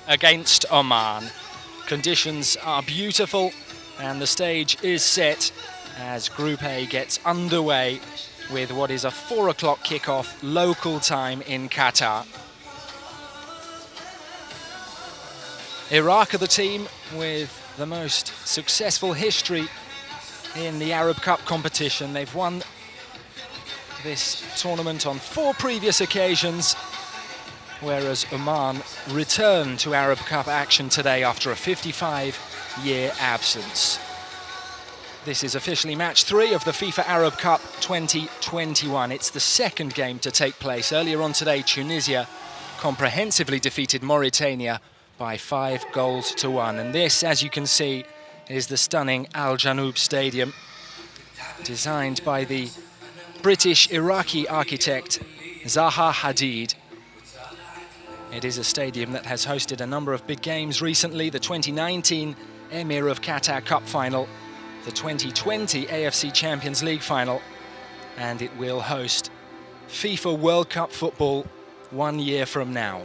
against Oman. Conditions are beautiful and the stage is set as Group A gets underway with what is a 4 o'clock kickoff local time in Qatar. Iraq are the team with the most successful history in the Arab Cup competition. They've won this tournament on 4 previous occasions, whereas Oman returned to Arab Cup action today after a 55-year absence. This is officially match 3 of the FIFA Arab Cup 2021. It's the second game to take place. Earlier on today, Tunisia comprehensively defeated Mauritania by 5-1. And this, as you can see, is the stunning Al Janoub Stadium, designed by the British-Iraqi architect Zaha Hadid. It is a stadium that has hosted a number of big games recently: the 2019 Emir of Qatar Cup final, the 2020 AFC Champions League final, and it will host FIFA World Cup football 1 year from now.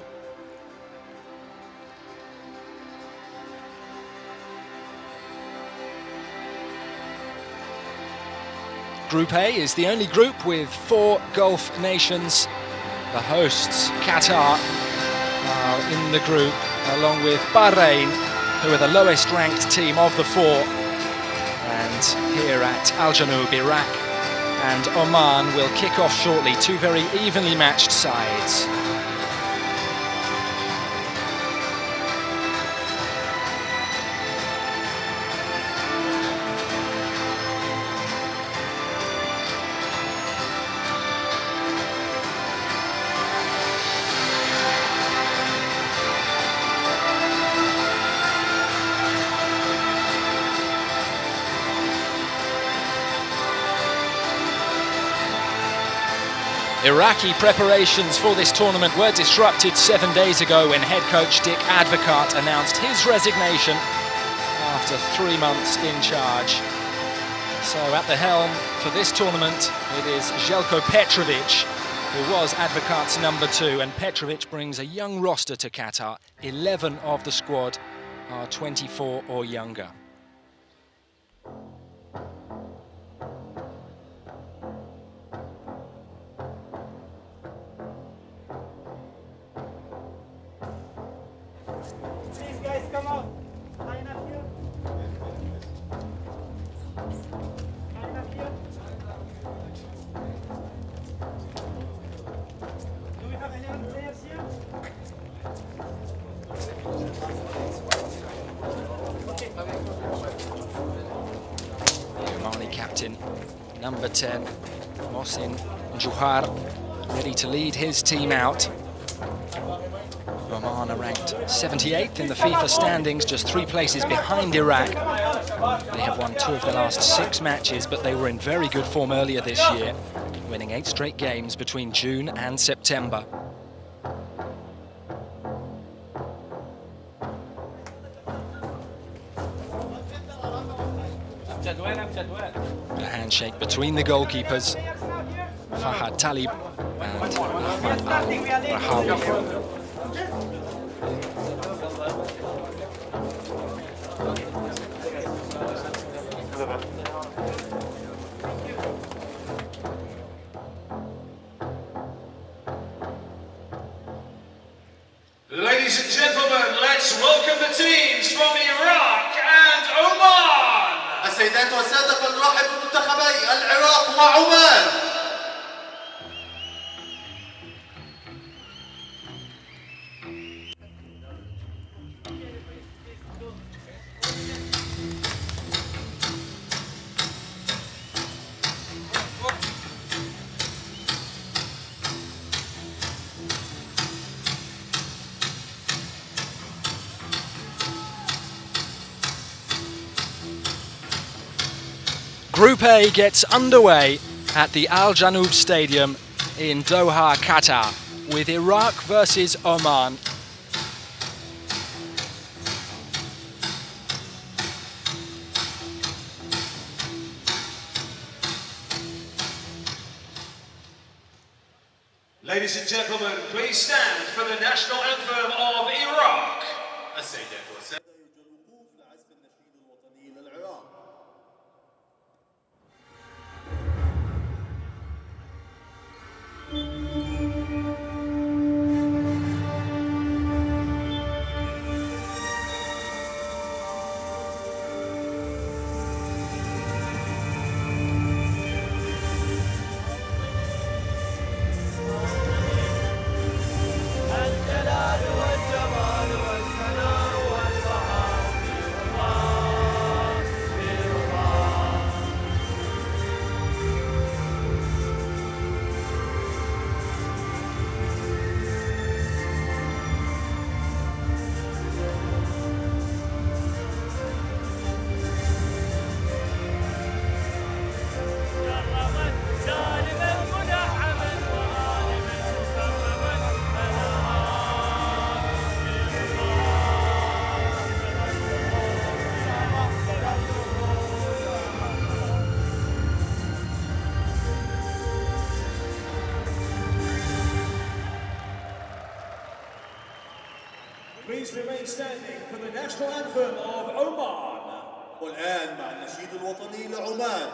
Group A is the only group with 4 Gulf nations. The hosts, Qatar, are in the group, along with Bahrain, who are the lowest ranked team of the 4. And here at Al Janoub, Iraq and Oman will kick off shortly, 2 very evenly matched sides. Iraqi preparations for this tournament were disrupted 7 days ago when head coach Dick Advocaat announced his resignation after 3 months in charge. So at the helm for this tournament, it is Željko Petrović, who was Advocaat's number 2, and Petrović brings a young roster to Qatar. 11 of the squad are 24 or younger. Come on, line up here. Line up here. Do we have any other players here? The Omani captain, number 10, Mohsin Juhar, ready to lead his team out. Oman are ranked 78th in the FIFA standings, just 3 places behind Iraq. They have won 2 of the last 6 matches, but they were in very good form earlier this year, winning 8 straight games between June and September. A handshake between the goalkeepers, Fahad Talib and Ahmad Al-Rahawi. Ladies and gentlemen, let's welcome the teams from Iraq and Oman. السيدات والسادة فلنرحب بمنتخبي العراق وعمان. Group A gets underway at the Al Janoub Stadium in Doha, Qatar, with Iraq versus Oman. Ladies and gentlemen, please stand for the national anthem of Iraq. السيدات والسادة يرجى الوقوف لعزف النشيد الوطني للعراق. Please remain standing for the national anthem of Oman. والآن مع النشيد الوطني لعمان.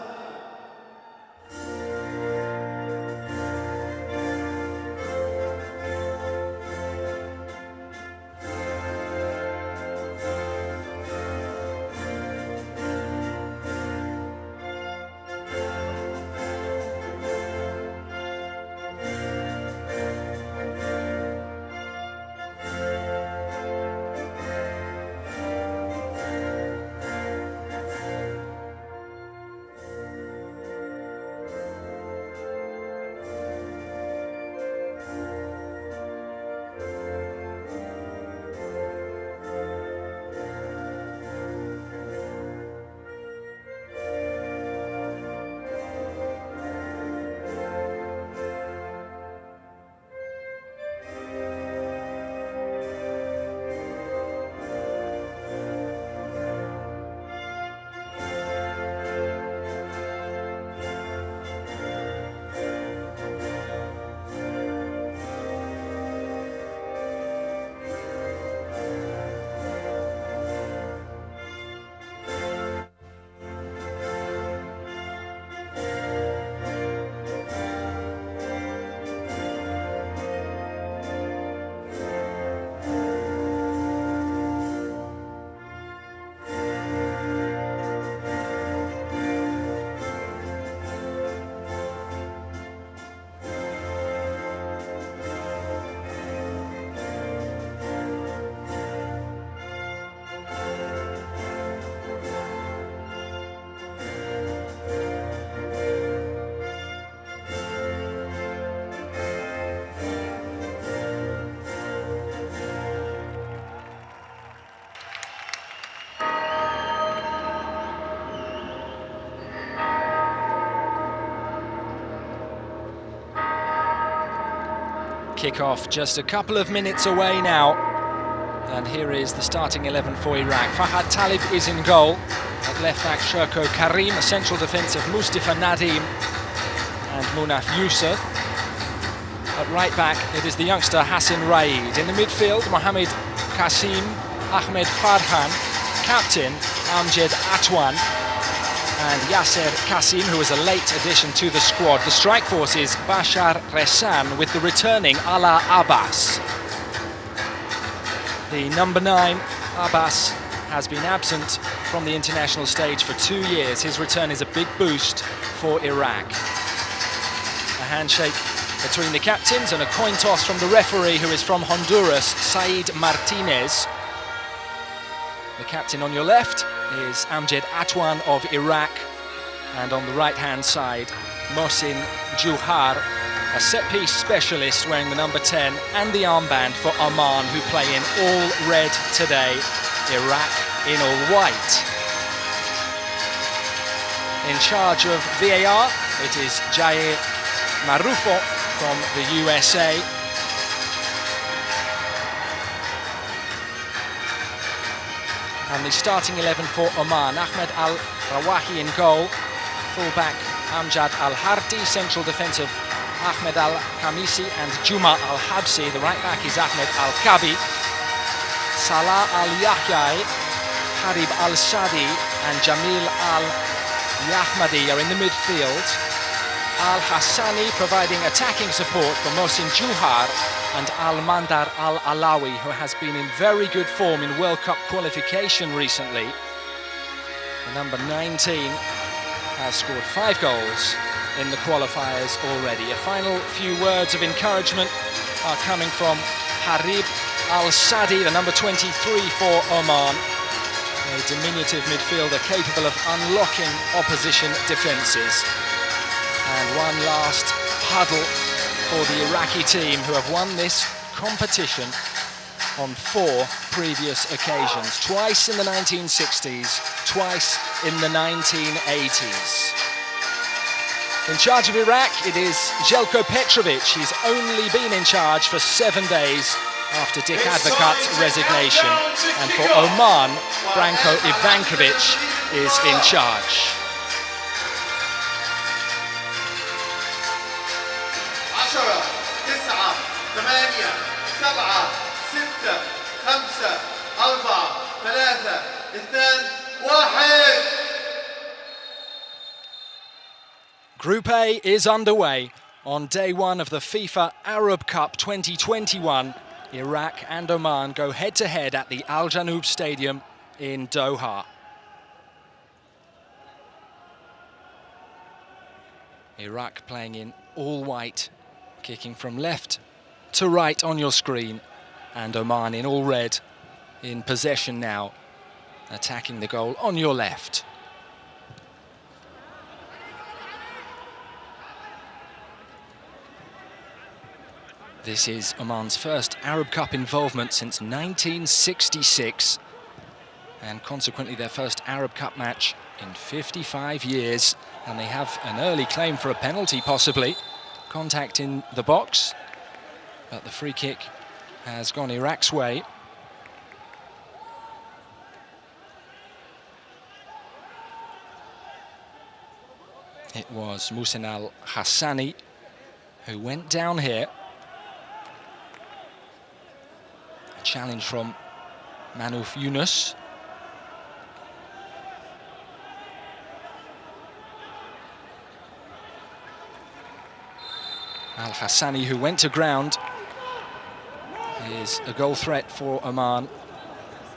Kick-off just a couple of minutes away now. And here is the starting 11 for Iraq. Fahad Talib is in goal. At left back, Sherko Karim. A central defensive, Mustafa Nadim and Munaf Yusuf. At right back, it is the youngster Hassan Raid. In the midfield, Mohamed Qasim, Ahmed Farhan, captain Amjad Atwan, and Yasser Qasim, who is a late addition to the squad. The strike force is Bashar Resan with the returning Ala Abbas. The number 9, Abbas, has been absent from the international stage for 2 years. His return is a big boost for Iraq. A handshake between the captains and a coin toss from the referee, who is from Honduras, Said Martinez. The captain on your left is Amjad Atwan of Iraq, and on the right-hand side, Mohsin Juhar, a set-piece specialist wearing the number 10 and the armband for Oman, who play in all red today, Iraq in all white. In charge of VAR, it is Jair Marufo from the USA. And the starting 11 for Oman: Ahmed Al-Rawahi in goal, full-back Amjad Al-Harti, central defensive Ahmed Al-Khamisi and Juma Al-Habsi. The right-back is Ahmed Al-Kabi. Salah Al-Yahyai, Harib Al-Shadi and Jamil Al-Yahmadi are in the midfield. Al-Hassani providing attacking support for Mohsin Juhar and Al-Mandar Al-Alawi, who has been in very good form in World Cup qualification recently. The number 19 has scored 5 goals in the qualifiers already. A final few words of encouragement are coming from Harib Al-Shadi, the number 23 for Oman, a diminutive midfielder capable of unlocking opposition defences. And one last huddle for the Iraqi team, who have won this competition on 4 previous occasions. Twice in the 1960s, twice in the 1980s. In charge of Iraq, it is Željko Petrovic. He's only been in charge for 7 days after Dick Advocat's resignation. And for Oman, Branko Ivankovic is in charge. 10 9 8 7 6 5 4 3 2 1. Group A is underway on day 1 of the FIFA Arab Cup 2021. Iraq and Oman go head-to-head at the Al Janoub Stadium in Doha. Iraq playing in all white, kicking from left to right on your screen, and Oman in all red, in possession now, attacking the goal on your left. This is Oman's first Arab Cup involvement since 1966, and consequently their first Arab Cup match in 55 years, and they have an early claim for a penalty, possibly. Contact in the box, but the free kick has gone Iraq's way. It was Mohsin Al-Hassani who went down here. A challenge from Manuf Yunus. Al-Hassani, who went to ground, is a goal threat for Oman.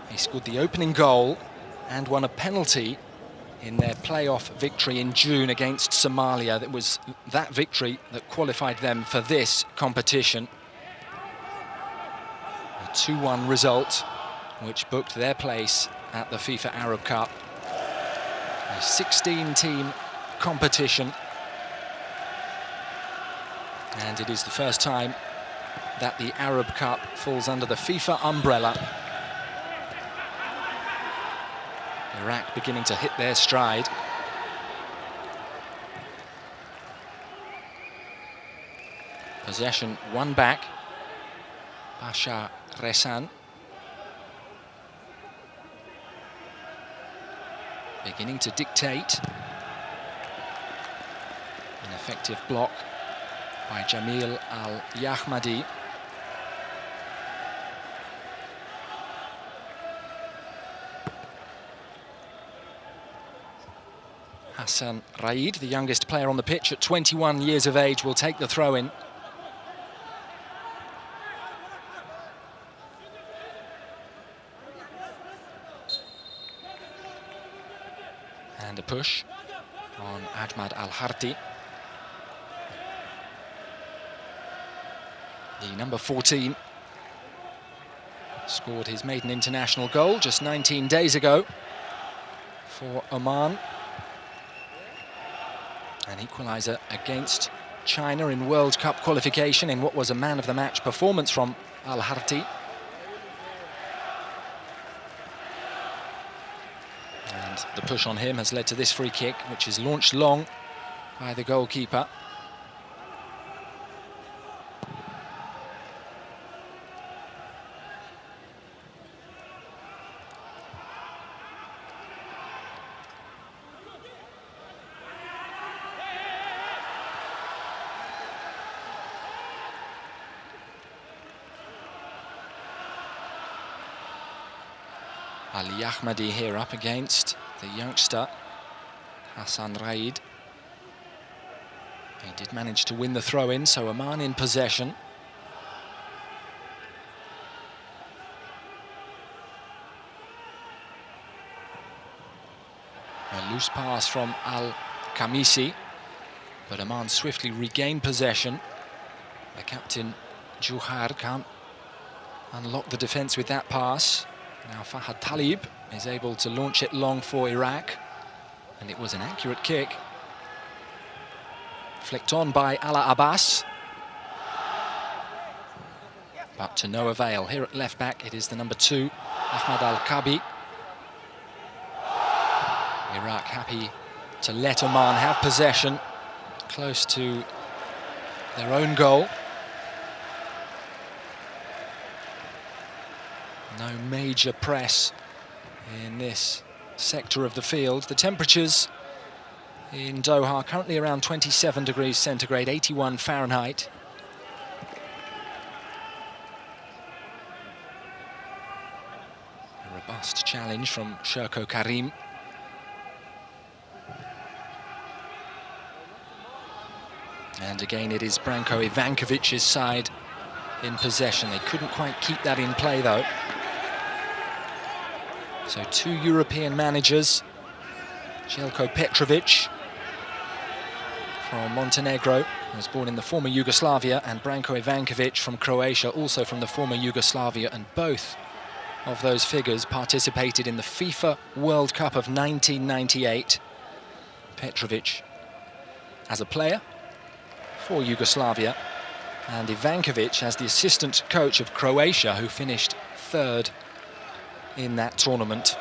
He scored the opening goal and won a penalty in their playoff victory in June against Somalia. It was that victory that qualified them for this competition. A 2-1 result, which booked their place at the FIFA Arab Cup. A 16-team competition. And it is the first time that the Arab Cup falls under the FIFA umbrella. Iraq beginning to hit their stride. Possession won back. Pasha Resan. Beginning to dictate. An effective block by Jamil Al-Yahmadi. Hassan Raid, the youngest player on the pitch at 21 years of age, will take the throw-in. And a push on Ahmad Al-Harti. The number 14 scored his maiden international goal just 19 days ago for Oman. An equaliser against China in World Cup qualification in what was a man-of-the-match performance from Al-Harti. And the push on him has led to this free kick, which is launched long by the goalkeeper. Ali Ahmadi here up against the youngster Hassan Raid. He did manage to win the throw-in, so Oman in possession. A loose pass from Al-Khamisi, but Oman swiftly regained possession. The captain, Juhar, can't unlock the defence with that pass. Now Fahad Talib is able to launch it long for Iraq, and it was an accurate kick. Flicked on by Ala Abbas, but to no avail. Here at left back it is the number 2, Ahmad Al-Kabi. Iraq happy to let Oman have possession close to their own goal. No major press in this sector of the field. The temperatures in Doha are currently around 27 degrees centigrade, 81 Fahrenheit. A robust challenge from Sherko Karim. And again it is Branko Ivankovic's side in possession. They couldn't quite keep that in play though. So 2 European managers, Jelko Petrovic from Montenegro, who was born in the former Yugoslavia, and Branko Ivankovic from Croatia, also from the former Yugoslavia, and both of those figures participated in the FIFA World Cup of 1998. Petrovic as a player for Yugoslavia, and Ivankovic as the assistant coach of Croatia, who finished 3rd in that tournament.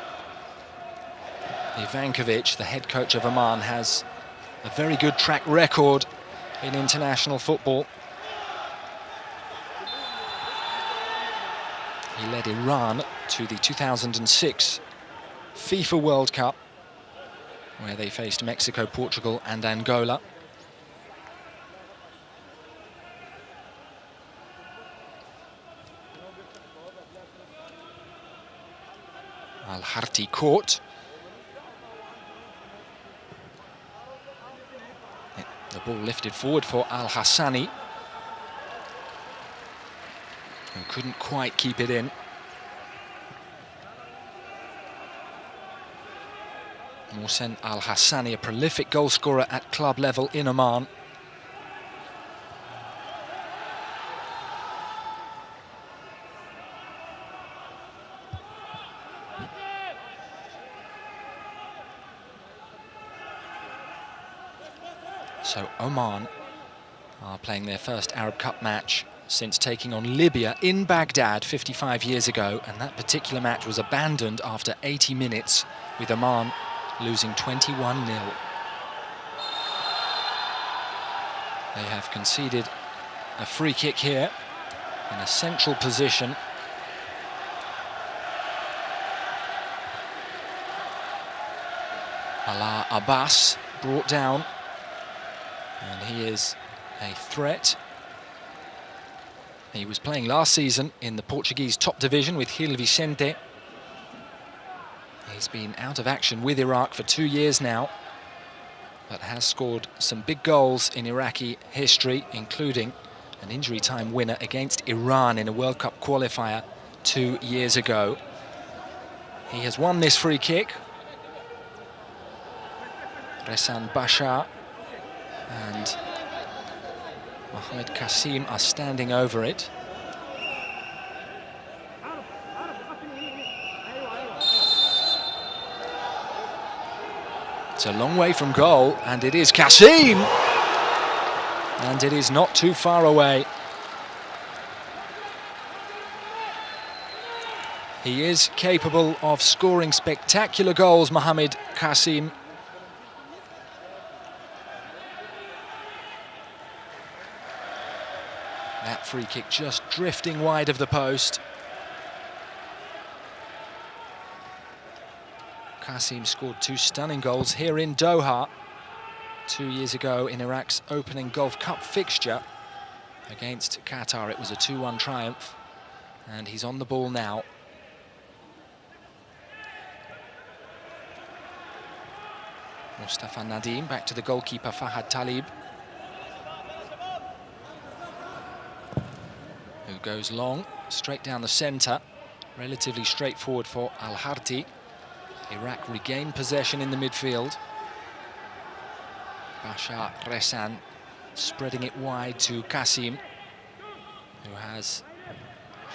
Ivankovic, the head coach of Oman, has a very good track record in international football. He led Iran to the 2006 FIFA World Cup, where they faced Mexico, Portugal and Angola. Al-Harti caught. The ball lifted forward for Al-Hassani, who couldn't quite keep it in. Mohsen Al-Hassani, a prolific goalscorer at club level in Oman. So Oman are playing their first Arab Cup match since taking on Libya in Baghdad 55 years ago, and that particular match was abandoned after 80 minutes, with Oman losing 21-0. They have conceded a free kick here in a central position. Ala Abbas brought down, and he is a threat. He was playing last season in the Portuguese top division with Gil Vicente. He's been out of action with Iraq for 2 years now, but has scored some big goals in Iraqi history, including an injury time winner against Iran in a World Cup qualifier 2 years ago. He has won this free kick. Resan Bashar and Mohamed Qasim are standing over it. It's a long way from goal, and it is Qasim! And it is not too far away. He is capable of scoring spectacular goals, Mohamed Qasim. That free kick just drifting wide of the post. Qasim scored 2 stunning goals here in Doha 2 years ago in Iraq's opening Gulf Cup fixture against Qatar. It was a 2-1 triumph, and he's on the ball now. Mustafa Nadim back to the goalkeeper Fahad Talib, who goes long, straight down the centre. Relatively straightforward for Al-Harti. Iraq regain possession in the midfield. Bashar Resan spreading it wide to Qasim, who has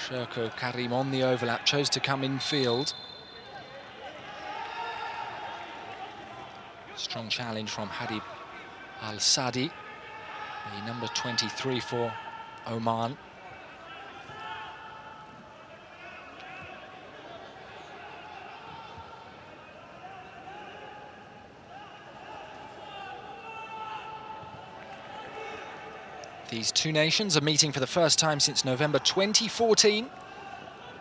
Sherko Karim on the overlap, chose to come infield. Strong challenge from Habib Al-Sadi, the number 23 for Oman. These two nations are meeting for the first time since November 2014.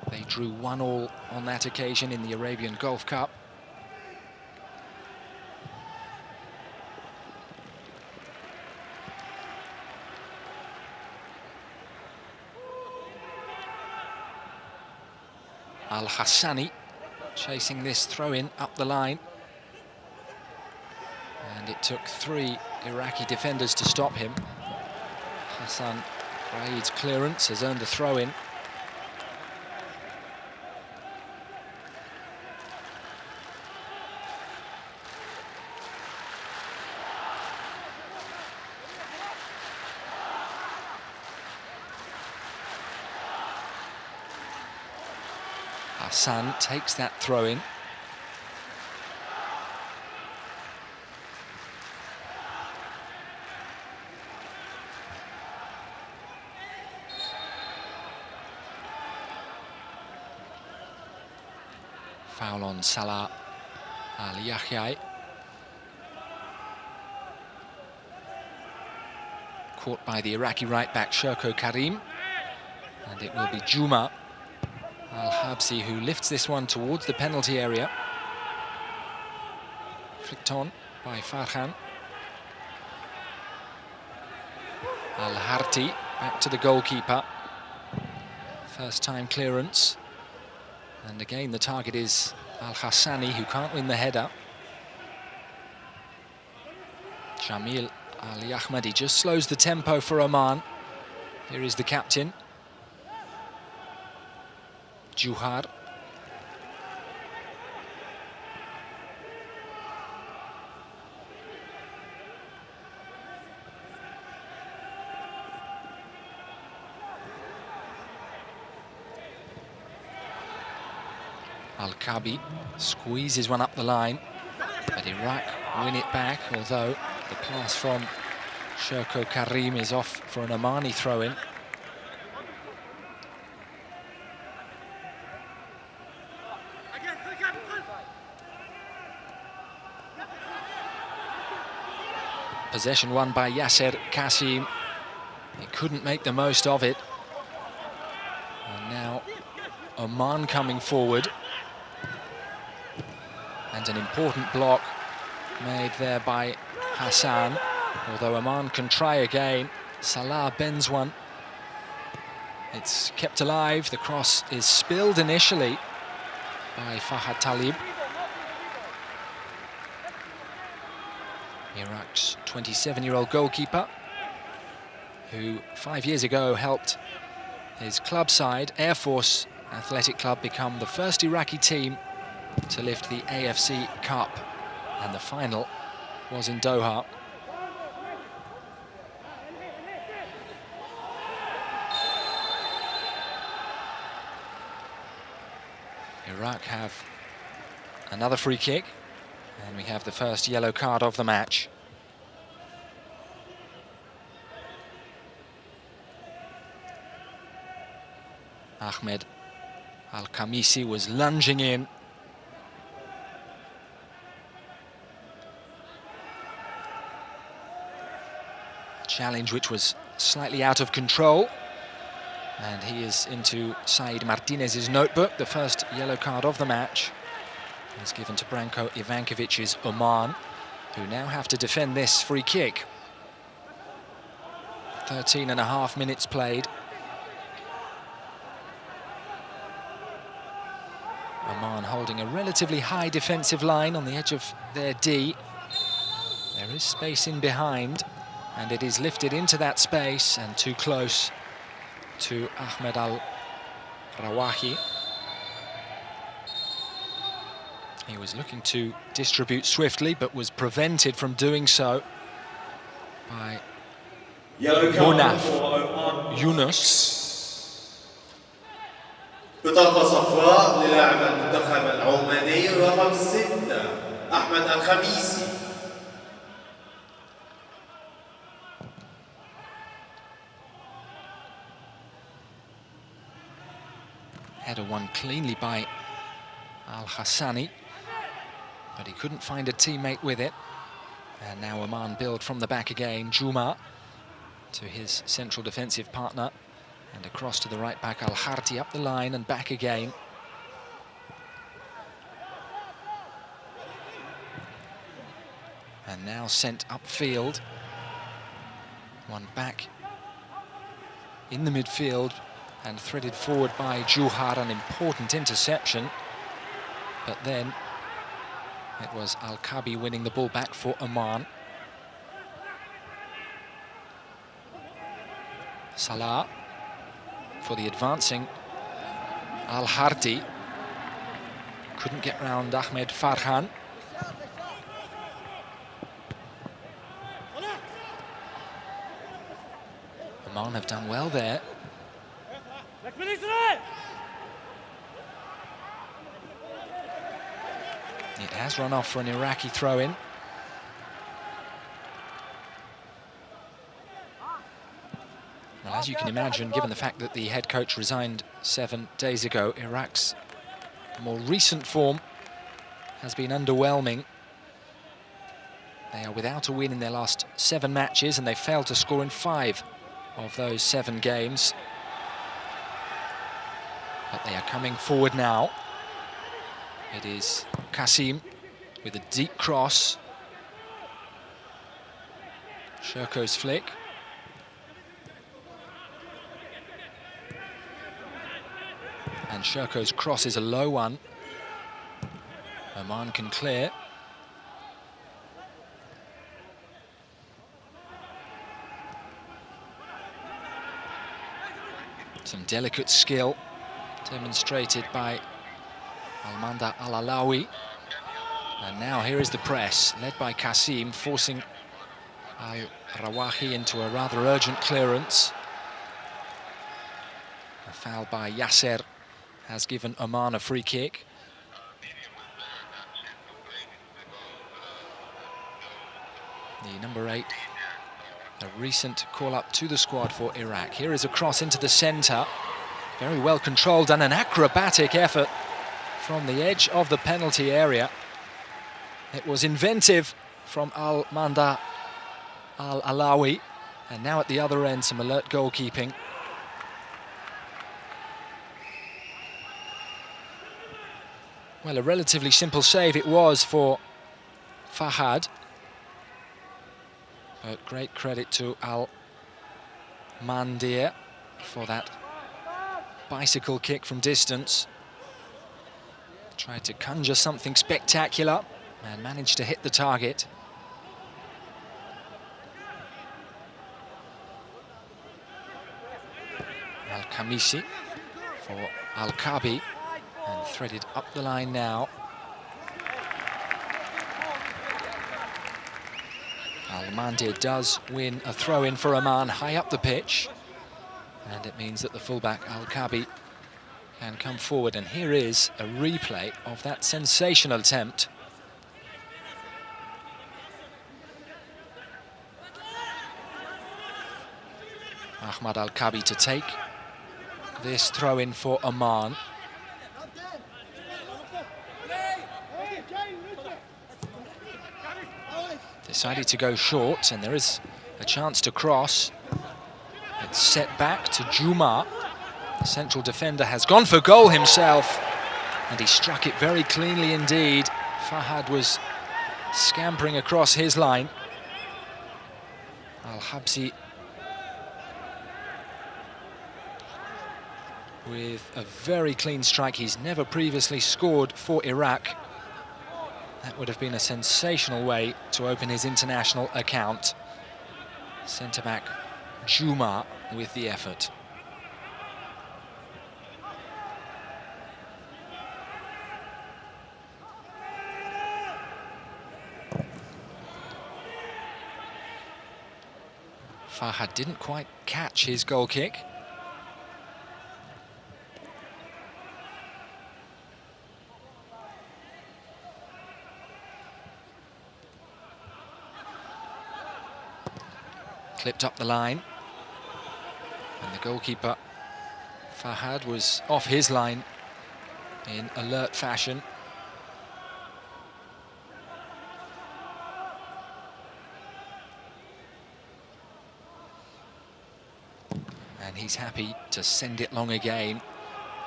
They drew 1-1 on that occasion in the Arabian Gulf Cup. Al-Hassani chasing this throw-in up the line. And it took 3 Iraqi defenders to stop him. Hassan Raid's clearance has earned a throw-in. Hassan takes that throw-in. Foul on Salah Al-Yahyai. Caught by the Iraqi right-back Sherko Karim. And it will be Juma Al-Habsi who lifts this one towards the penalty area. Flicked on by Farhan. Al-Harti back to the goalkeeper. First time clearance. And again, the target is Al-Hassani, who can't win the header. Jamil Ali-Ahmadi just slows the tempo for Oman. Here is the captain. Juhar. Al-Kabi squeezes one up the line, but Iraq win it back, although the pass from Sherko Karim is off for an Omani throw-in. Possession won by Yasser Qasim. He couldn't make the most of it. And now Oman coming forward. And an important block made there by Hassan. Although Oman can try again. Salah bends one. It's kept alive. The cross is spilled initially by Fahad Talib. Iraq's 27-year-old goalkeeper, who 5 years ago helped his club side, Air Force Athletic Club, become the first Iraqi team to lift the AFC Cup. And the final was in Doha. Iraq have another free kick. And we have the first yellow card of the match. Ahmed Al-Khamisi was lunging in. A challenge which was slightly out of control. And he is into Said Martinez's notebook. The first yellow card of the match is given to Branko Ivankovic's Oman, who now have to defend this free kick. 13.5 minutes played. Oman holding a relatively high defensive line on the edge of their D. There is space in behind, and it is lifted into that space and too close to Ahmed Al-Rawahi. He was looking to distribute swiftly, but was prevented from doing so by Munaf Yunus. بطاقة صفراء للاعب المنتخب العماني رقم 6 أحمد الخميسي. Header won cleanly by Al-Hassani, but he couldn't find a teammate with it. And now Oman build from the back again. Juma to his central defensive partner, and across to the right back, Al-Harti up the line and back again. And now sent upfield. One back in the midfield and threaded forward by Juhar, an important interception. But then it was Al-Kabi winning the ball back for Oman. Salah for the advancing Al-Harti. Couldn't get round Ahmed Farhan. Oman have done well there. It has run off for an Iraqi throw-in. Well, as you can imagine, given the fact that the head coach resigned 7 days ago, Iraq's more recent form has been underwhelming. They are without a win in their last 7 matches, and they failed to score in 5 of those 7 games. But they are coming forward now. It is Kasim with a deep cross. Sherko's flick. And Sherko's cross is a low one. Oman can clear. Some delicate skill demonstrated by Almanda Al-Alawi. And now here is the press, led by Kasim, forcing Al-Rawahi into a rather urgent clearance. A foul by Yasser has given Oman a free kick. The number 8, a recent call-up to the squad for Iraq. Here is a cross into the centre. Very well controlled and an acrobatic effort from the edge of the penalty area. It was inventive from Al-Manda Al-Alawi. And now at the other end, some alert goalkeeping. Well, a relatively simple save it was for Fahad. But great credit to Al-Mandir for that bicycle kick from distance. Tried to conjure something spectacular and managed to hit the target. Al-Khamisi for Al-Kabi, and threaded up the line now. Al-Mandir does win a throw-in for Oman high up the pitch, and it means that the fullback Al-Kabi can come forward. And here is a replay of that sensational attempt. Ahmad Al-Kabi to take this throw-in for Oman. Decided to go short, and there is a chance to cross. It's set back to Juma. The central defender has gone for goal himself, and he struck it very cleanly indeed. Fahad was scampering across his line. Al-Habsi with a very clean strike. He's never previously scored for Iraq. That would have been a sensational way to open his international account. Centre-back Juma with the effort. Fahad didn't quite catch his goal kick. Clipped up the line. And the goalkeeper, Fahad, was off his line in alert fashion. And he's happy to send it long again,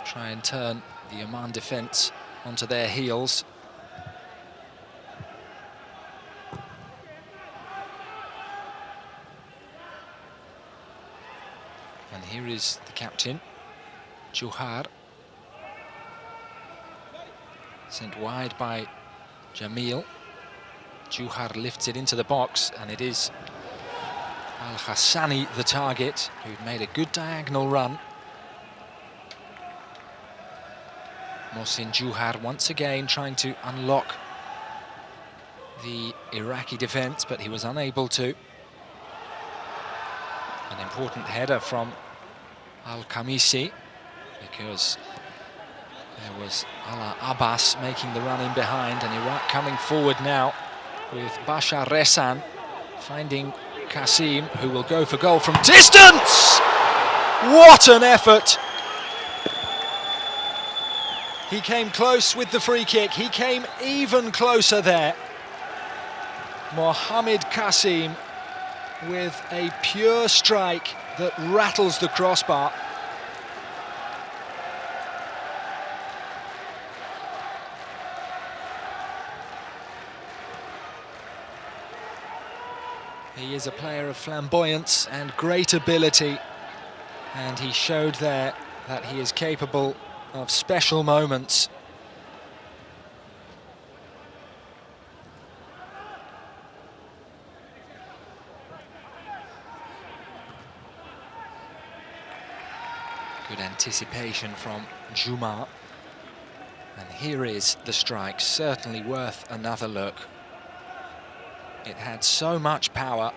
try and turn the Oman defence onto their heels. And here is the captain, Juhar. Sent wide by Jamil. Juhar lifts it into the box, and it is Al-Hassani, the target, who'd made a good diagonal run. Mohsin Juhar once again trying to unlock the Iraqi defence, but he was unable to. An important header from Al-Khamisi, because there was Ala Abbas making the run in behind, and Iraq coming forward now with Bashar Resan finding Qasim, who will go for goal from distance! What an effort! He came close with the free kick. He came even closer there. Mohamed Qasim with a pure strike that rattles the crossbar. He is a player of flamboyance and great ability, and he showed there that he is capable of special moments. Good anticipation from Juma. And here is the strike, certainly worth another look. It had so much power.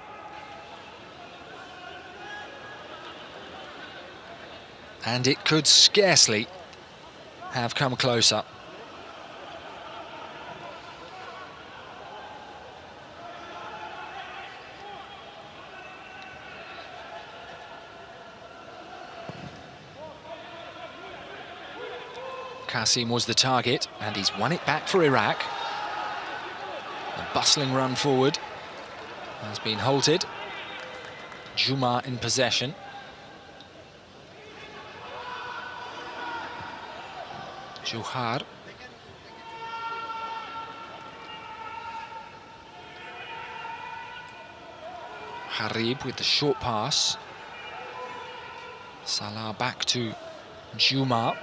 And it could scarcely have come closer. Qasim was the target, and he's won it back for Iraq. A bustling run forward has been halted. Juma in possession. Juhar. Harib with the short pass. Salah back to Juma.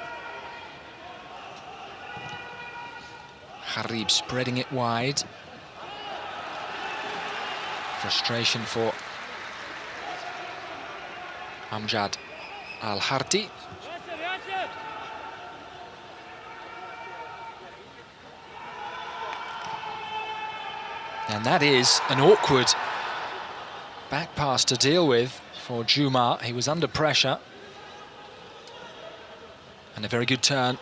Harib spreading it wide. Frustration for Amjad Al-Hardi. And that is an awkward back pass to deal with for Juma. He was under pressure. And a very good turn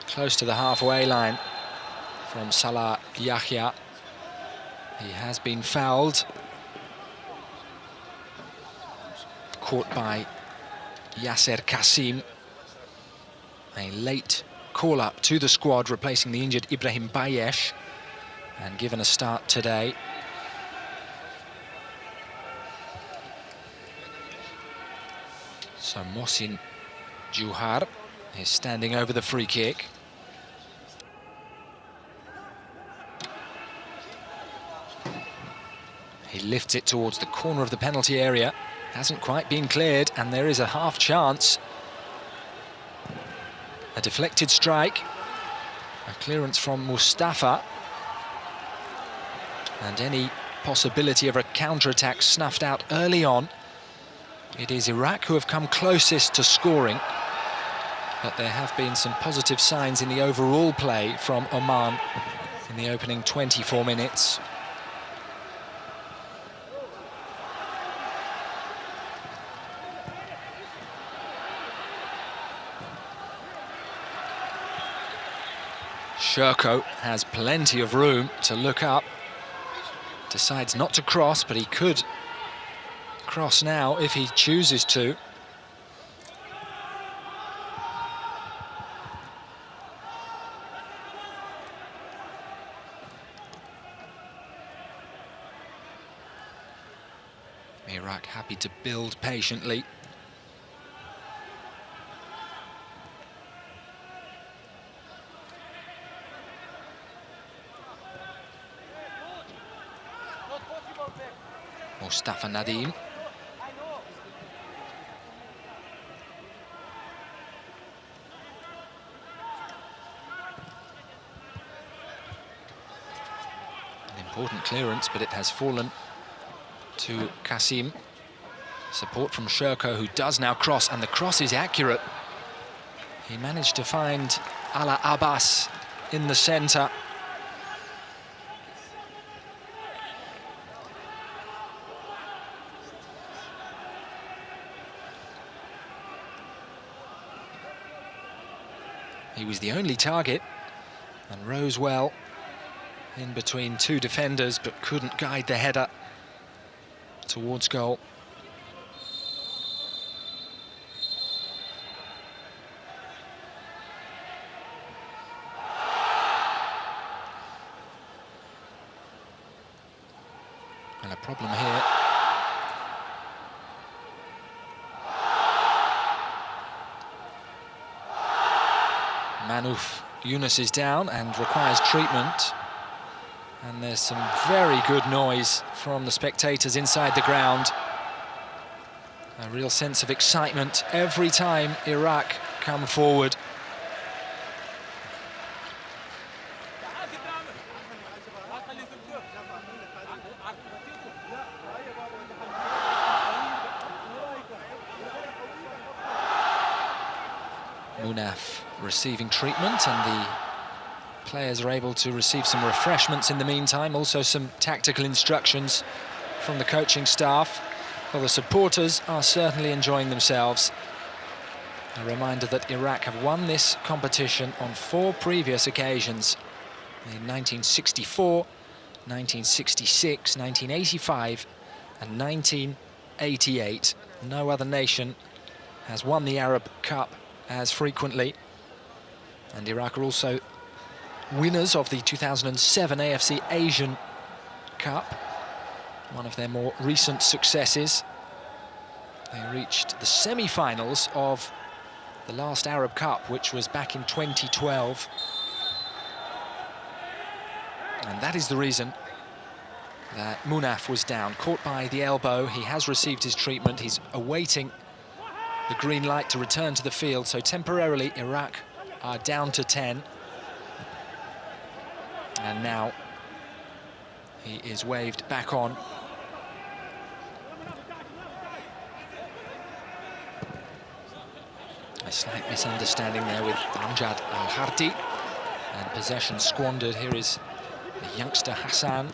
close to the halfway line from Salah Yahya. He has been fouled. Caught by Yasser Qasim. A late call-up to the squad, replacing the injured Ibrahim Bayesh, and given a start today. So Mohsin Juhar is standing over the free kick. He lifts it towards the corner of the penalty area. Hasn't quite been cleared, and there is a half chance. A deflected strike. A clearance from Mustafa. And any possibility of a counter-attack snuffed out early on. It is Iraq who have come closest to scoring, but there have been some positive signs in the overall play from Oman in the opening 24 minutes. Sherko has plenty of room to look up. Decides not to cross, but he could cross now if he chooses to. Iraq happy to build patiently. Mustafa Nadim. An important clearance, but it has fallen to Qasim. Support from Sherko, who does now cross, and the cross is accurate. He managed to find Ala Abbas in the centre. He was the only target and rose well in between two defenders, but couldn't guide the header towards goal. And a problem here. Manouf Yunus is down and requires treatment. And there's some very good noise from the spectators inside the ground. A real sense of excitement every time Iraq come forward. Munaf receiving treatment, and the players are able to receive some refreshments in the meantime. Also some tactical instructions from the coaching staff. Well, the supporters are certainly enjoying themselves. A reminder that Iraq have won this competition on 4 previous occasions. In 1964, 1966, 1985 and 1988. No other nation has won the Arab Cup as frequently. And Iraq are also winners of the 2007 AFC Asian Cup, one of their more recent successes. They reached the semi-finals of the last Arab Cup, which was back in 2012. And that is the reason that Munaf was down, caught by the elbow. He has received his treatment. He's awaiting the green light to return to the field. So temporarily, Iraq are down to 10. And now he is waved back on. A slight misunderstanding there with Amjad Al-Harti, and possession squandered. Here is the youngster Hassan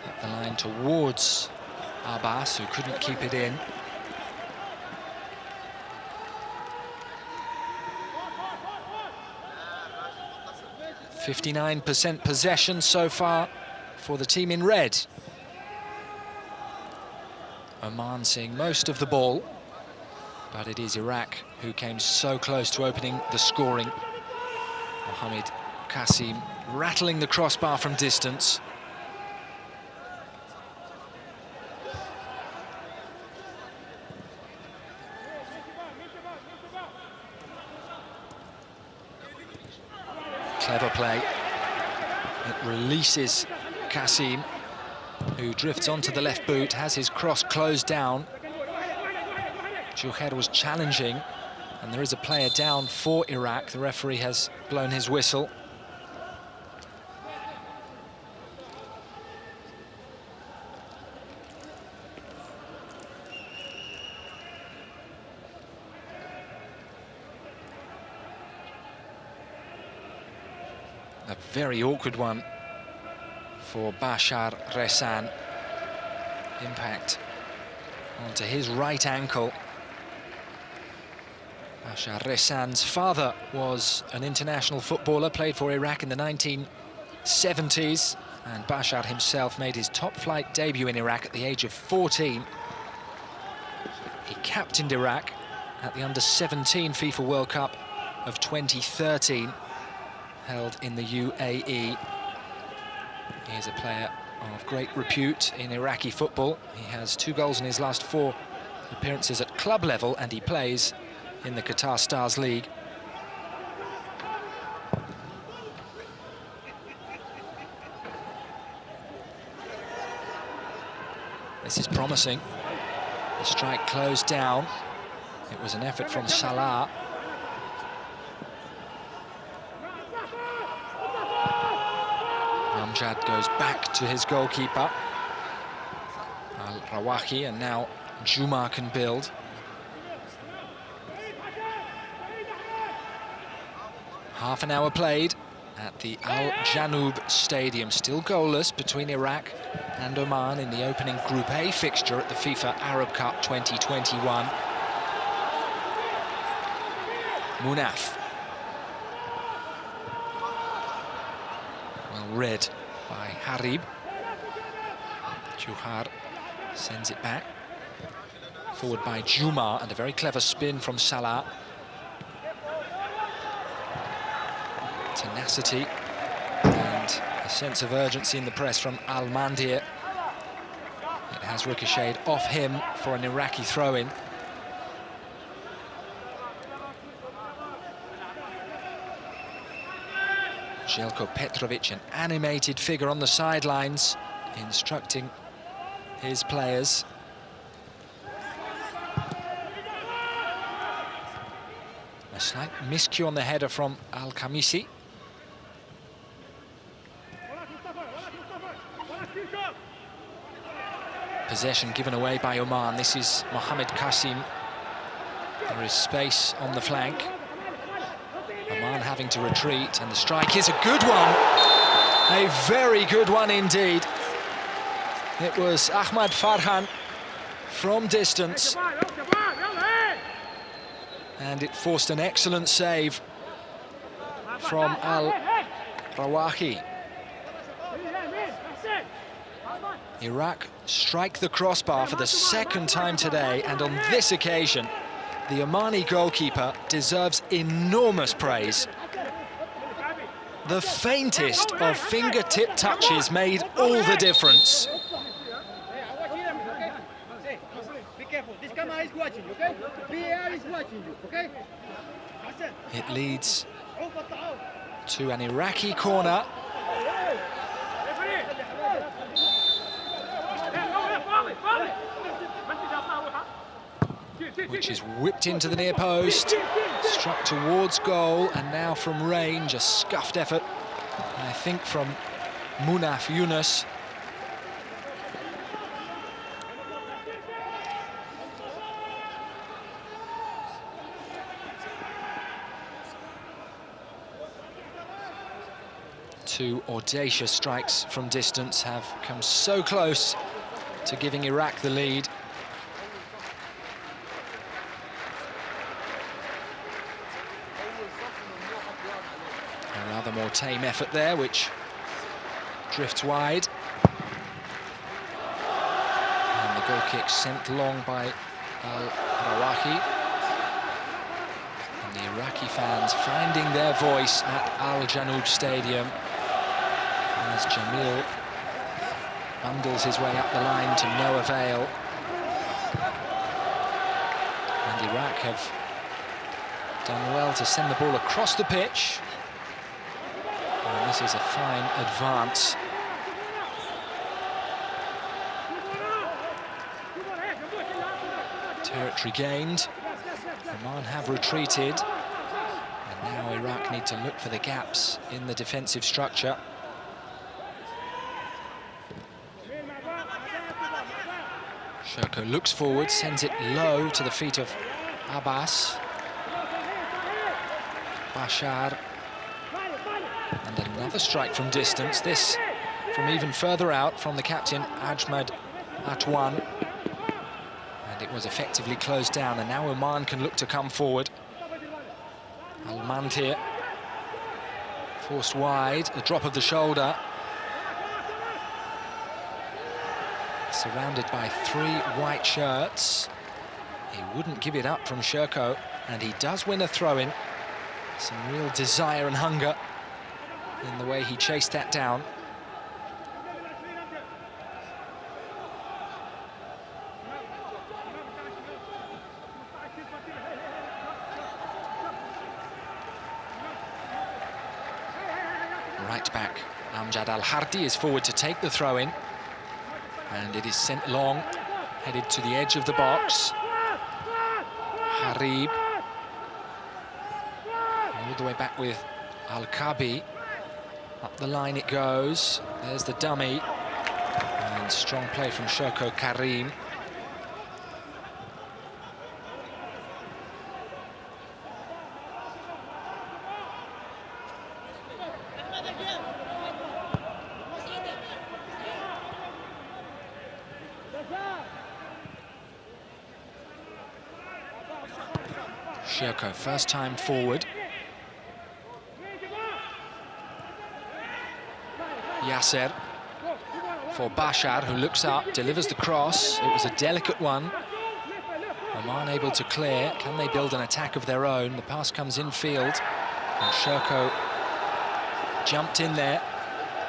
up the line towards Abbas, who couldn't keep it in. %59% possession so far for the team in red. Oman seeing most of the ball, but it is Iraq who came so close to opening the scoring. Mohamed Qasim rattling the crossbar from distance. Clever play. It releases Qasim, who drifts onto the left boot, has his cross closed down. Juher was challenging, and there is a player down for Iraq. The referee has blown his whistle. A very awkward one for Bashar Ressan. Impact onto his right ankle. Bashar Ressan's father was an international footballer, played for Iraq in the 1970s, and Bashar himself made his top-flight debut in Iraq at the age of 14. He captained Iraq at the under-17 FIFA World Cup of 2013, held in the UAE. He is a player of great repute in Iraqi football. He has 2 goals in his last 4 appearances at club level, and he plays in the Qatar Stars League. This is promising. The strike closed down. It was an effort from Salah. Amjad goes back to his goalkeeper, Al-Rawahi, and now Juma can build. Half an hour played at the Al Janoub Stadium, still goalless between Iraq and Oman in the opening Group A fixture at the FIFA Arab Cup 2021. Munaf. Well read by Harib. Juhar sends it back. Forward by Juma, and a very clever spin from Salah. Tenacity and a sense of urgency in the press from Al-Mandir. It has ricocheted off him for an Iraqi throw-in. Željko Petrovic, an animated figure on the sidelines, instructing his players. A slight miscue on the header from Al-Khamisi. Possession given away by Oman. This is Mohamed Qasim. There is space on the flank. Oman having to retreat, and the strike is a good one. A very good one indeed. It was Ahmad Farhan from distance, and it forced an excellent save from Al-Rawahi. Iraq strike the crossbar for the 2nd time today, and on this occasion the Omani goalkeeper deserves enormous praise. The faintest of fingertip touches made all the difference. Be careful, this camera is watching you, okay? VAR is watching you, okay? It leads to an Iraqi corner. Which is whipped into the near post, struck towards goal, and now from range, a scuffed effort, I think, from Munaf Yunus. Two audacious strikes from distance have come so close to giving Iraq the lead. A rather more tame effort there, which drifts wide. And the goal kick sent long by Al-Rawahi. And the Iraqi fans finding their voice at Al Janoub Stadium as Jamil bundles his way up the line to no avail. And Iraq have done well to send the ball across the pitch. And this is a fine advance. Territory gained. Oman have retreated. And now Iraq need to look for the gaps in the defensive structure. Sherko looks forward, sends it low to the feet of Abbas. Bashar And another strike from distance, this from even further out from the captain, Ajmad Atwan. And it was effectively closed down, and now Oman can look to come forward. Al-Mand here, forced wide, a drop of the shoulder. Surrounded by 3 white shirts. He wouldn't give it up from Sherko, and he does win a throw-in. Some real desire and hunger in the way he chased that down. Right back, Amjad Al-Hardi is forward to take the throw-in. And it is sent long, headed to the edge of the box. Harib. All the way back with Al-Kabi. Up the line it goes. There's the dummy. And strong play from Sherko Karim. Sherko, first time forward. Yasser for Bashar, who looks up, delivers the cross. It was a delicate one. Oman able to clear. Can they build an attack of their own? The pass comes infield, and Sherko jumped in there,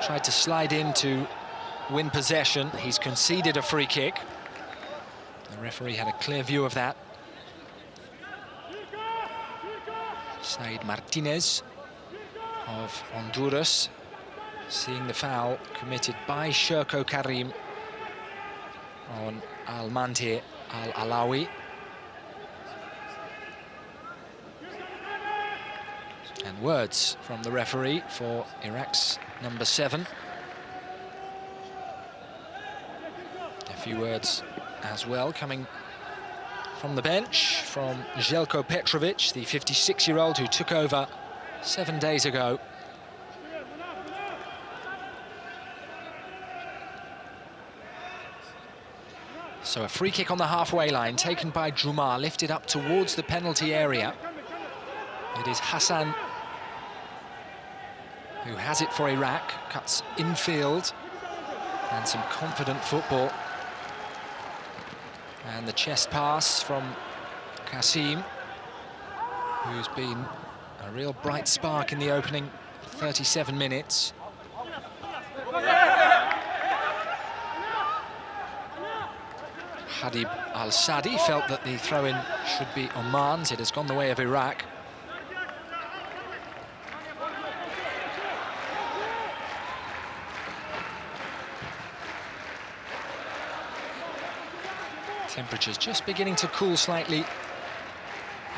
tried to slide in to win possession. He's conceded a free kick. The referee had a clear view of that. Said Martinez of Honduras, seeing the foul committed by Sherko Karim on Al-Mantir Al-Alawi. And words from the referee for Iraq's number 7. A few words as well coming from the bench, from Željko Petrovic, the 56-year-old who took over 7 days ago. So a free kick on the halfway line, taken by Jumar, lifted up towards the penalty area. It is Hassan who has it for Iraq, cuts infield, and some confident football. And the chest pass from Qasim, who's been a real bright spark in the opening 37 minutes. Hadib Al-Sadi felt that the throw-in should be Oman's. It has gone the way of Iraq. Temperatures just beginning to cool slightly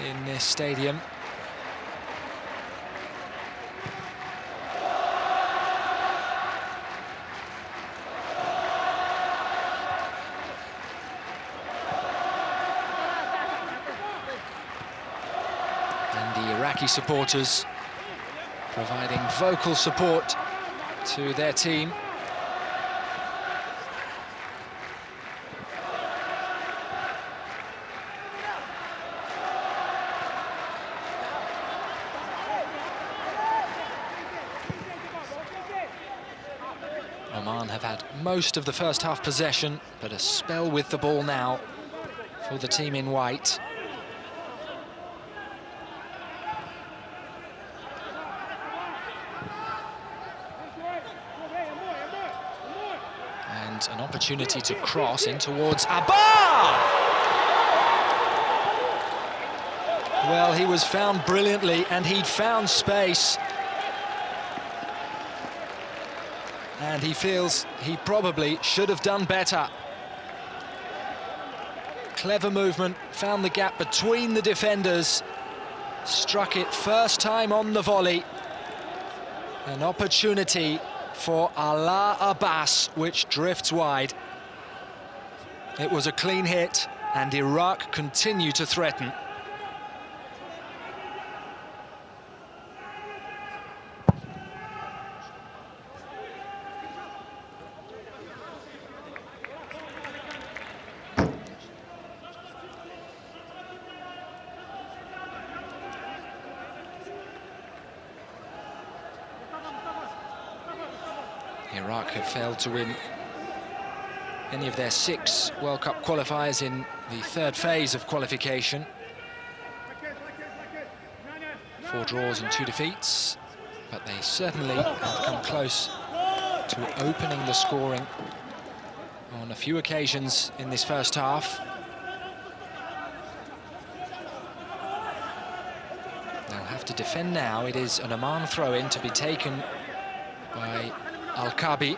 in this stadium. And the Iraqi supporters providing vocal support to their team. Oman have had most of the first half possession, but a spell with the ball now for the team in white. And an opportunity to cross in towards Abba! Well, he was found brilliantly, and he'd found space. And he feels he probably should have done better. Clever movement, found the gap between the defenders, struck it first time on the volley. An opportunity for Ala Abbas, which drifts wide. It was a clean hit, and Iraq continue to threaten. Iraq have failed to win any of their 6 World Cup qualifiers in the third phase of qualification. 4 draws and 2 defeats, but they certainly have come close to opening the scoring on a few occasions in this first half. They'll have to defend now. It is an Oman throw-in to be taken by Al-Kabi.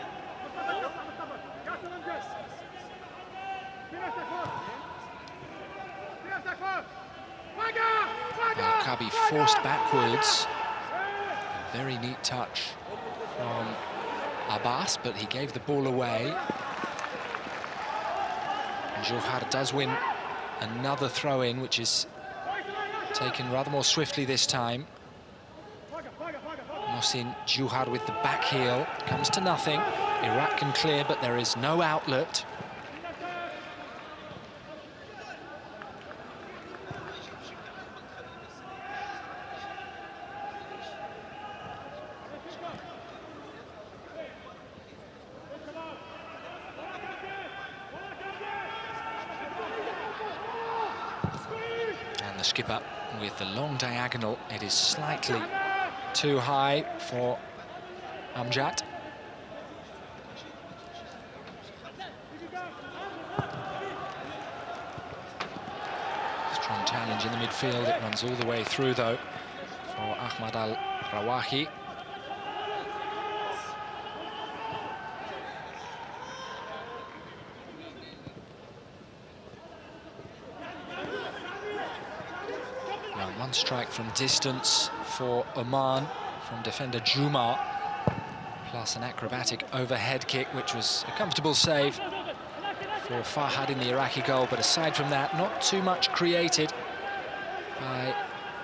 Al-Kabi forced backwards. A very neat touch from Abbas, but he gave the ball away. Johar does win another throw-in, which is taken rather more swiftly this time. Mohsin Johar with the back heel, comes to nothing. Iraq can clear, but there is no outlet. And the skipper with the long diagonal. It is slightly too high for Amjad. Strong challenge in the midfield. It runs all the way through, though, for Ahmad Al-Rawahi. One strike from distance for Oman from defender Juma, plus an acrobatic overhead kick, which was a comfortable save for Fahad in the Iraqi goal. But aside from that, not too much created by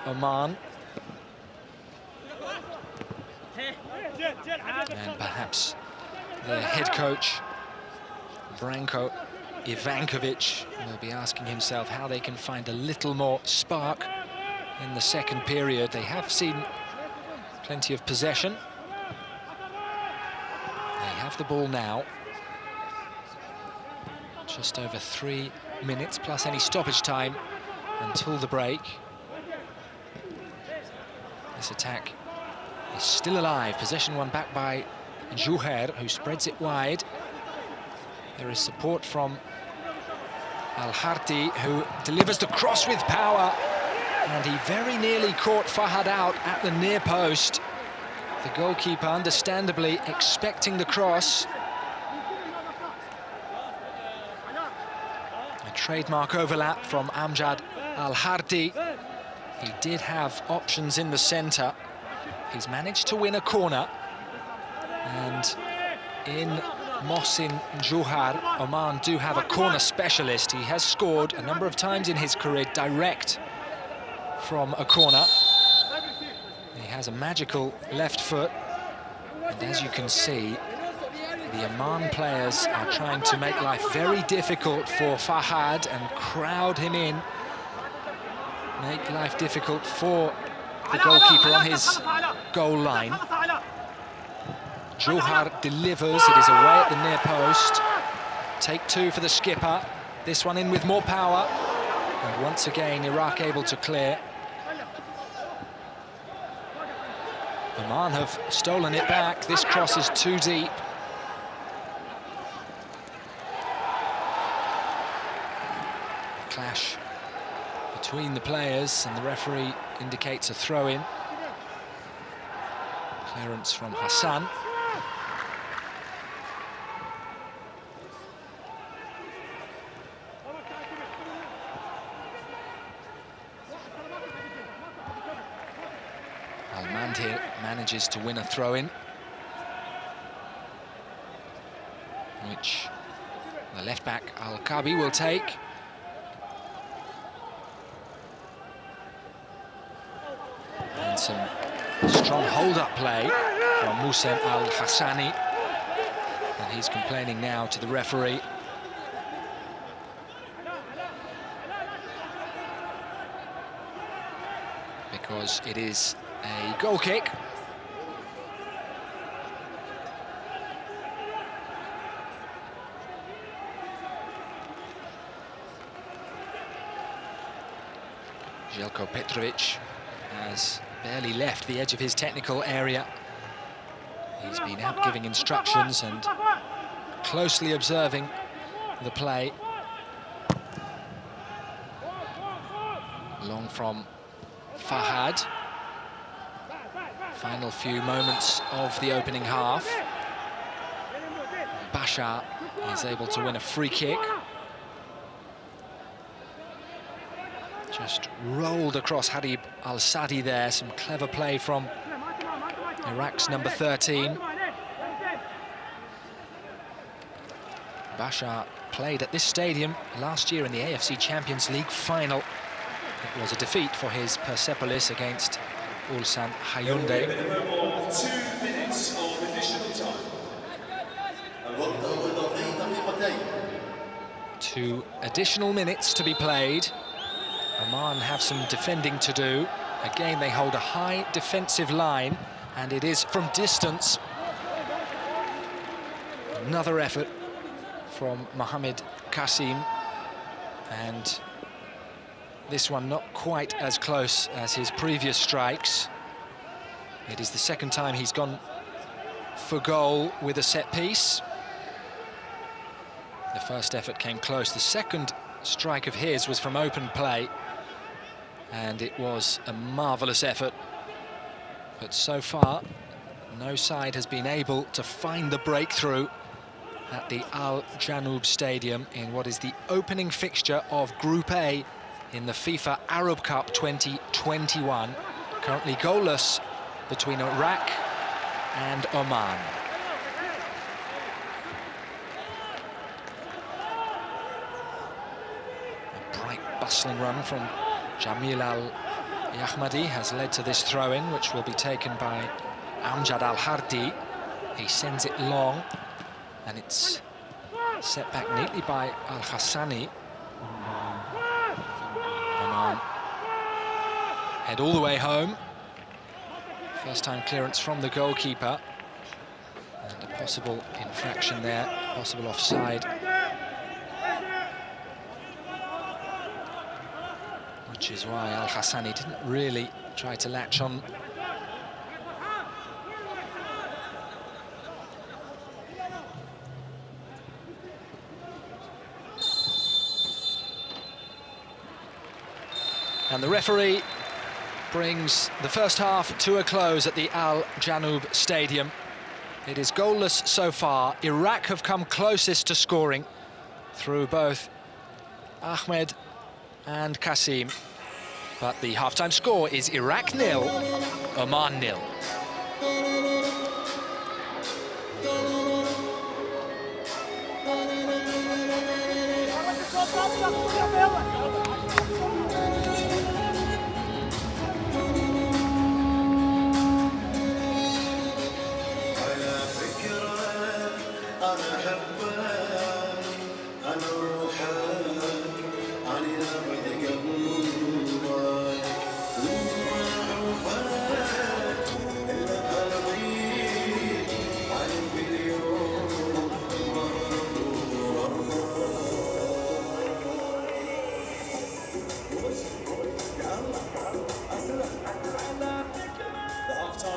Oman. And perhaps their head coach, Branko Ivankovic, will be asking himself how they can find a little more spark in the second period. They have seen plenty of possession. They have the ball now. Just over 3 minutes plus any stoppage time until the break. This attack is still alive. Possession won back by Jouher, who spreads it wide. There is support from Al-Harti, who delivers the cross with power. And he very nearly caught Fahad out at the near post. The goalkeeper, understandably, expecting the cross. A trademark overlap from Amjad Al-Harti. He did have options in the centre. He's managed to win a corner. And in Mohsin Johar, Oman do have a corner specialist. He has scored a number of times in his career direct from a corner. He has a magical left foot, and as you can see, the Oman players are trying to make life very difficult for Fahad and crowd him in, make life difficult for the goalkeeper on his goal line. Johar delivers. It is away at the near post. Take 2 for the skipper. This one in with more power, and once again Iraq able to clear. Oman have stolen it back. This cross is too deep. A clash between the players, and the referee indicates a throw-in. Clearance from Hassan. Al-Mandhi manages to win a throw-in, which the left-back Al-Kabi will take. And some strong hold-up play from Mohsen Al-Hassani. And he's complaining now to the referee. Because it is a goal kick. Željko Petrovic has barely left the edge of his technical area. He's been out giving instructions and closely observing the play. Long from Fahad. Final few moments of the opening half. Bashar is able to win a free kick. Just rolled across Habib Al-Sadi there. Some clever play from Iraq's number 13. Bashar played at this stadium last year in the AFC Champions League final. It was a defeat for his Persepolis against Ulsan Hyundai. Minimum of 2 minutes of additional time. 2 additional minutes to be played. Oman have some defending to do. Again, they hold a high defensive line, and it is from distance. Another effort from Mohamed Qasim, and this one not quite as close as his previous strikes. It is the second time he's gone for goal with a set piece. The first effort came close. The second strike of his was from open play, and it was a marvellous effort. But so far, no side has been able to find the breakthrough at the Al Janoub Stadium in what is the opening fixture of Group A in the FIFA Arab Cup 2021. Currently goalless between Iraq and Oman. A bright, bustling run from Jamil Al-Yahmadi has led to this throw-in, which will be taken by Amjad Al-Hardi. He sends it long, and it's set back neatly by Al-Hassani. Oman head all the way home. First time clearance from the goalkeeper. And a possible infraction there, possible offside. Which is why Al-Hassani didn't really try to latch on. And the referee brings the first half to a close at the Al Janoub Stadium. It is goalless so far. Iraq have come closest to scoring through both Ahmed and Qasim. But the half-time score is Iraq 0, Oman 0.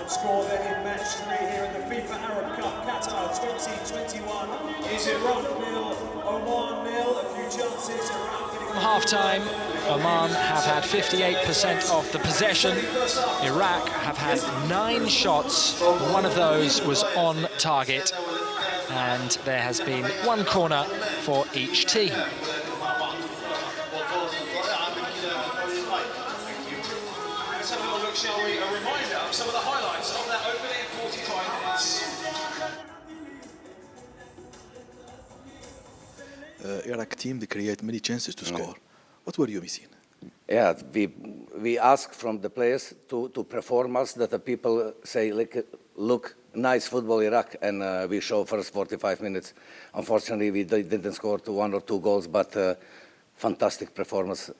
Score then in match 3 here in the FIFA Arab Cup Qatar 2021 is Iraq 0, Oman 0. A few chances. From half-time, Oman have had 58% of the possession. Iraq have had 9 shots. One of those was on target, and there has been 1 corner for each team. Let's have a little look, shall we? A reminder of some of the highlights of that opening 45 minutes. Iraq team, they create many chances to score. What were you missing? Yeah, we ask from the players to perform us, that the people say, look, nice football Iraq, and we show first 45 minutes. Unfortunately, we didn't score 1 or 2 goals, but fantastic performance.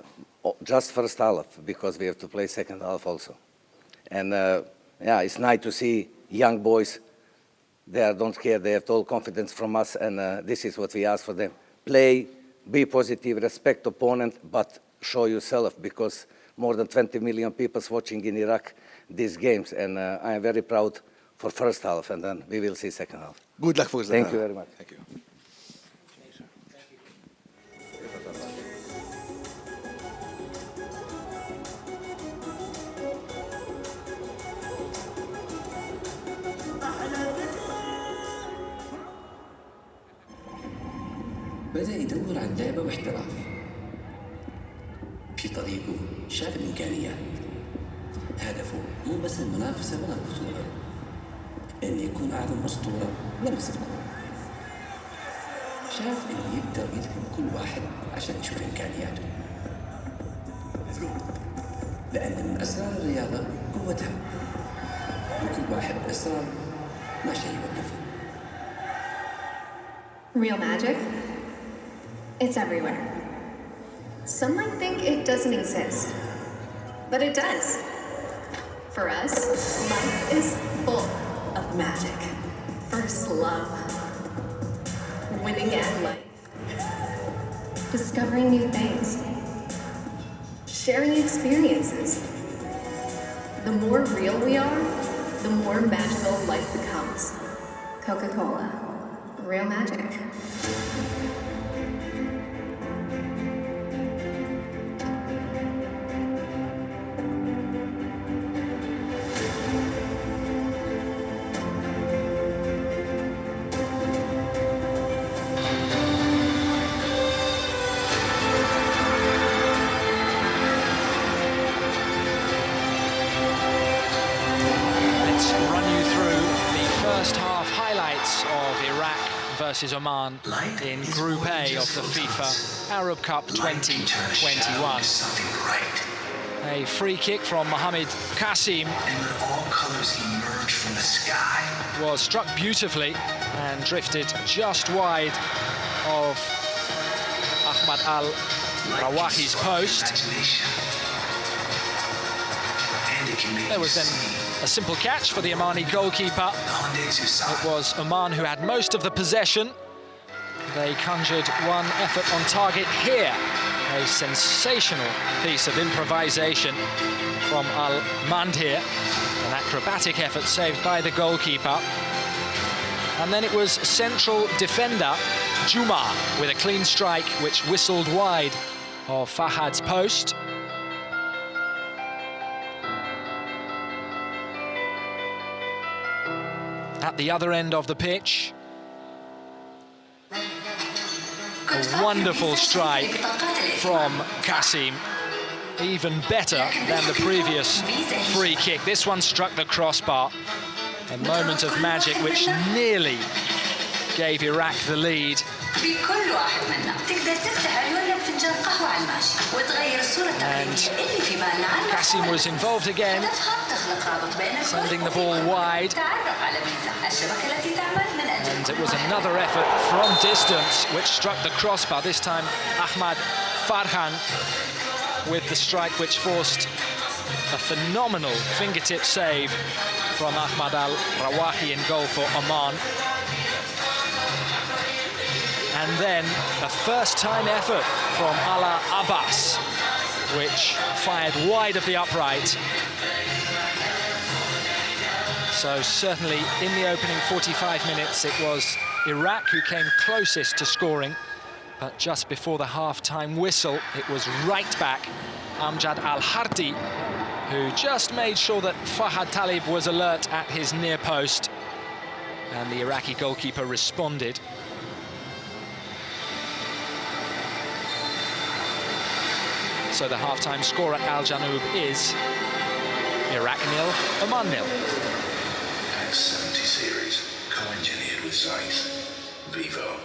Just first half, because we have to play second half also. And yeah, it's nice to see young boys. They don't care, they have all confidence from us, and this is what we ask for them. Play, be positive, respect opponent, but show yourself, because more than 20 million people watching in Iraq these games, and I am very proud for first half, and then we will see second half. Good luck for the Thank you very much. Thank you. بدأ يدور عن لعبة واحتراف. في طريقه شاف الإمكانيات. هدفه مو بس المنافسة ولا البطولة، إن يكون أعظم أسطورة لمس الكرة. شاف إنه يقدر يدعم كل واحد عشان يشوف إمكانياته. لأن من أسرار الرياضة قوتها، وكل واحد بأسرار ما شيء يوقفه. Real magic? It's everywhere. Some might think it doesn't exist, but it does. For us, life is full of magic. First love, winning at life, discovering new things, sharing experiences. The more real we are, the more magical life becomes. Coca-Cola, real magic. Versus Oman in Group A of the FIFA Arab Cup 2021. A free kick from Mohamed Qasim was struck beautifully and drifted just wide of Ahmad al-Rawahi's post. There was then a simple catch for the Omani goalkeeper. It was Oman who had most of the possession. They conjured one effort on target here. A sensational piece of improvisation from Al-Mandhir. An acrobatic effort saved by the goalkeeper. And then it was central defender Juma with a clean strike which whistled wide of Fahad's post. At the other end of the pitch, a wonderful strike from Qasim, even better than the previous free kick. This one struck the crossbar, a moment of magic which nearly gave Iraq the lead. And Qasim was involved again, sending the ball wide. And it was another effort from distance which struck the crossbar, this time Ahmad Farhan with the strike which forced a phenomenal fingertip save from Ahmad al-Rawahi in goal for Oman. And then a first-time effort from Ala Abbas, which fired wide of the upright. So certainly in the opening 45 minutes, it was Iraq who came closest to scoring. But just before the half-time whistle, it was right back Amjad Al-Hardi, who just made sure that Fahad Talib was alert at his near post. And the Iraqi goalkeeper responded. So the half-time score at Al Janoub is Iraq 0, Oman 0. X70 series, co-engineered with Zeiss, Vivo.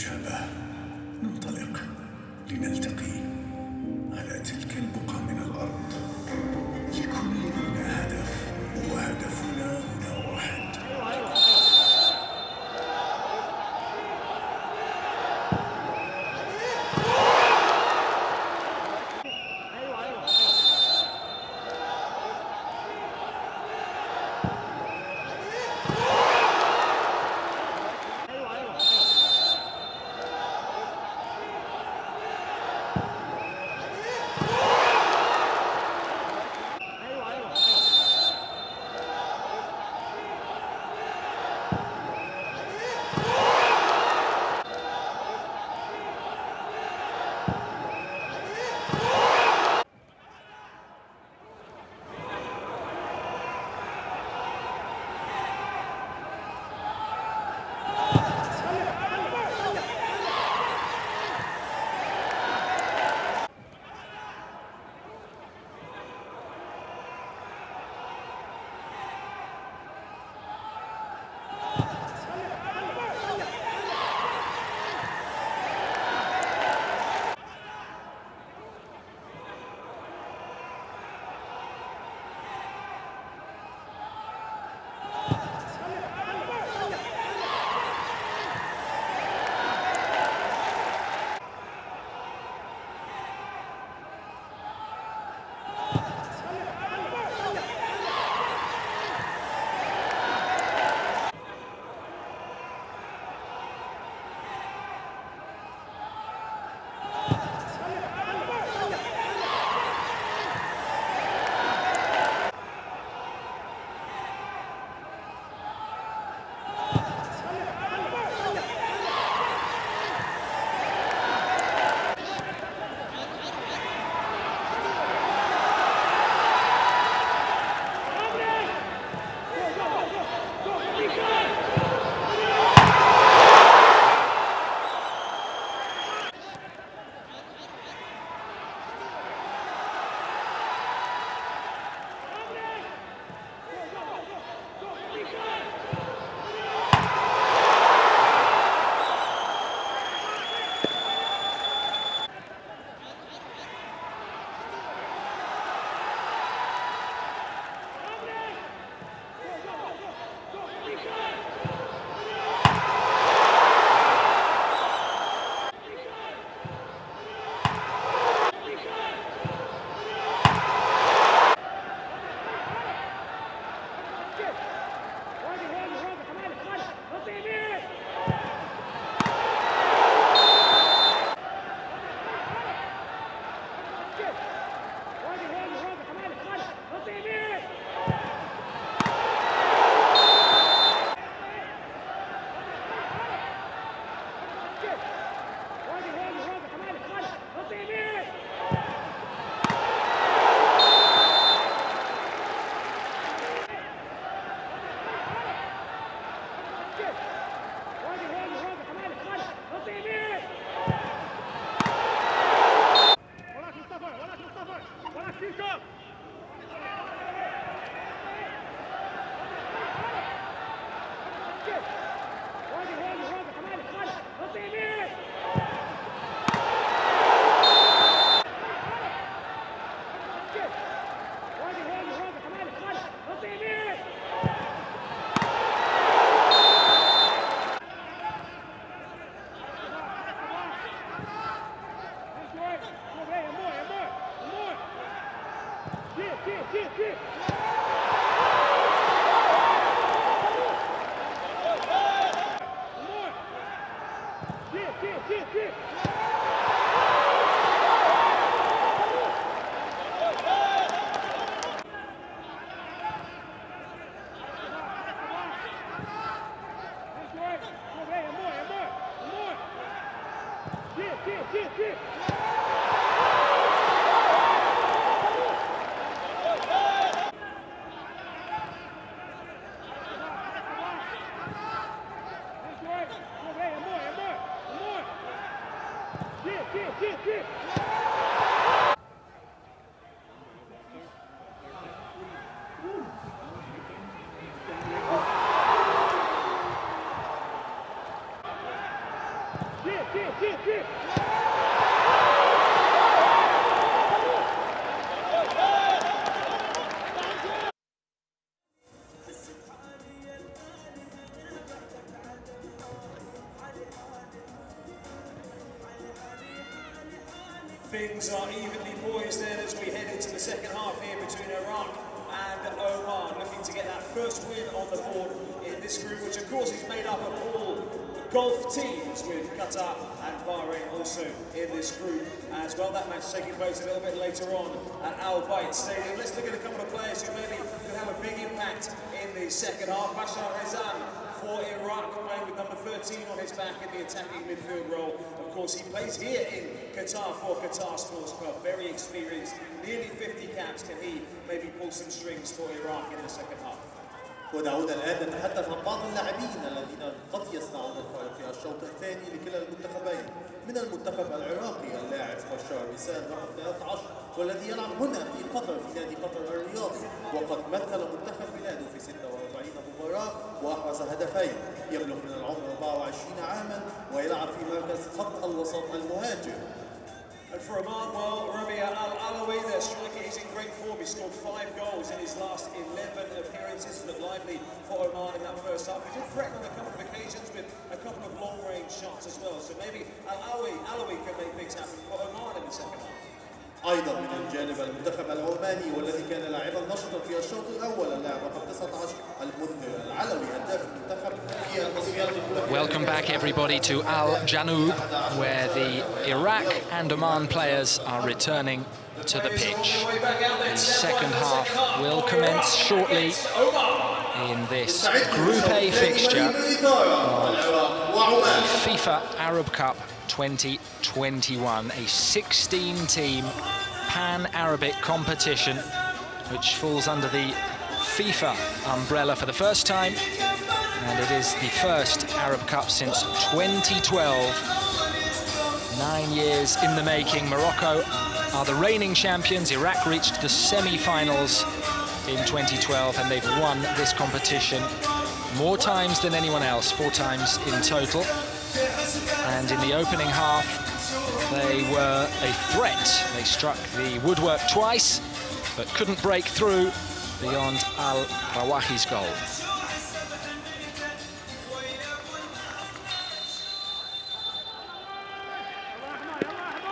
المشابه. ننطلق لنلتقي على تلك البقعة من الأرض. لكل منا هدف، وهدفنا هنا واحد. Yeah. Things are evenly poised then as we head into the second half here between Iraq and Oman, looking to get that first win on the board in this group, which of course is made up of all golf teams, with Qatar and Bahrain also in this group as well. That match taking place a little bit later on at Al Bayt Stadium. Let's look at a couple of players who maybe could have a big impact in the second half. Bashar Rezan for Iraq, playing with number 13 on his back in the attacking midfield role. Of course, he plays here in Qatar for Qatar Sports Club. Very experienced, nearly 50 caps. Can he maybe pull some strings for Iraq in the second half? ودعونا الآن نتحدث عن بعض اللاعبين الذين قد يصنعون الفارق في الشوط الثاني لكلا المنتخبين. من المنتخب العراقي اللاعب بشار ريسان رقم 13 والذي يلعب هنا في قطر في نادي قطر الرياضي، وقد مثل منتخب بلاده في 46 مباراة وأحرز هدفين. يبلغ من العمر 24 عاما ويلعب في مركز خط الوسط المهاجم. And for Oman, well, Rabia Al-Alawi, their striker, is in great form. He scored 5 goals in his last 11 appearances. Looked lively for Oman in that first half. He did threaten on a couple of occasions with a couple of long-range shots as well. So maybe Al-Alawi can make things happen for Oman in the second half. أيضا من الجانب المنتخب العماني والذي كان لاعبا نشطا في الشوط الأول اللاعب رقم 19 المنذر العلوي هداف المنتخب في التصفيات الأولى. Welcome back everybody to Al Janoub, where the Iraq and Oman players are returning to the pitch. The second half will commence shortly in this Group A fixture of FIFA Arab Cup 2021, a 16-team pan-Arabic competition which falls under the FIFA umbrella for the first time, and it is the first Arab Cup since 2012. 9 years in the making. Morocco are the reigning champions. Iraq reached the semi-finals in 2012, and they've won this competition more times than anyone else, 4 times in total. And in the opening half, they were a threat. They struck the woodwork twice, but couldn't break through beyond Al-Rawahi's goal.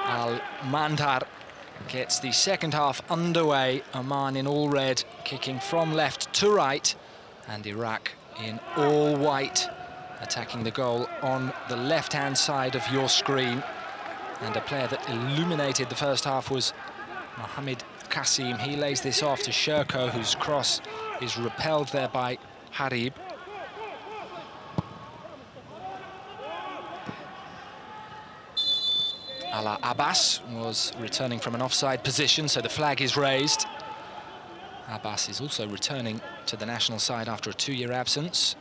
Al-Mandar gets the second half underway. Oman in all red, kicking from left to right, and Iraq in all white, attacking the goal on the left-hand side of your screen. And a player that illuminated the first half was Mohamed Qasim. He lays this off to Sherko, whose cross is repelled there by Harib. Ala Abbas was returning from an offside position, so the flag is raised. Abbas is also returning to the national side after a 2-year absence.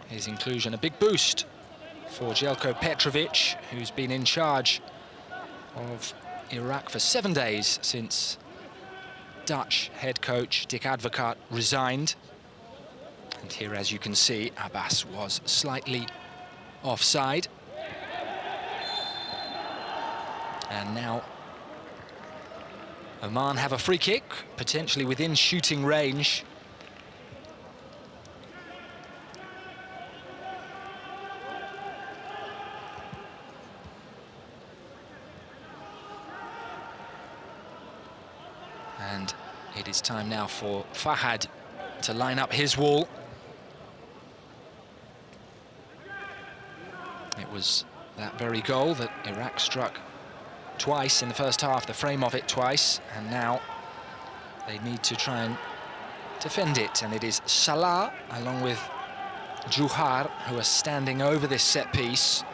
His inclusion a big boost for Jelko Petrovic, who's been in charge of Iraq for 7 days since Dutch head coach Dick Advocaat resigned. And here, as you can see, Abbas was slightly offside. And now Oman have a free kick, potentially within shooting range. And it is time now for Fahad to line up his wall. It was that very goal that Iraq struck twice in the first half, the frame of it twice, and now they need to try and defend it. And it is Salah, along with Juhar, who are standing over this set piece.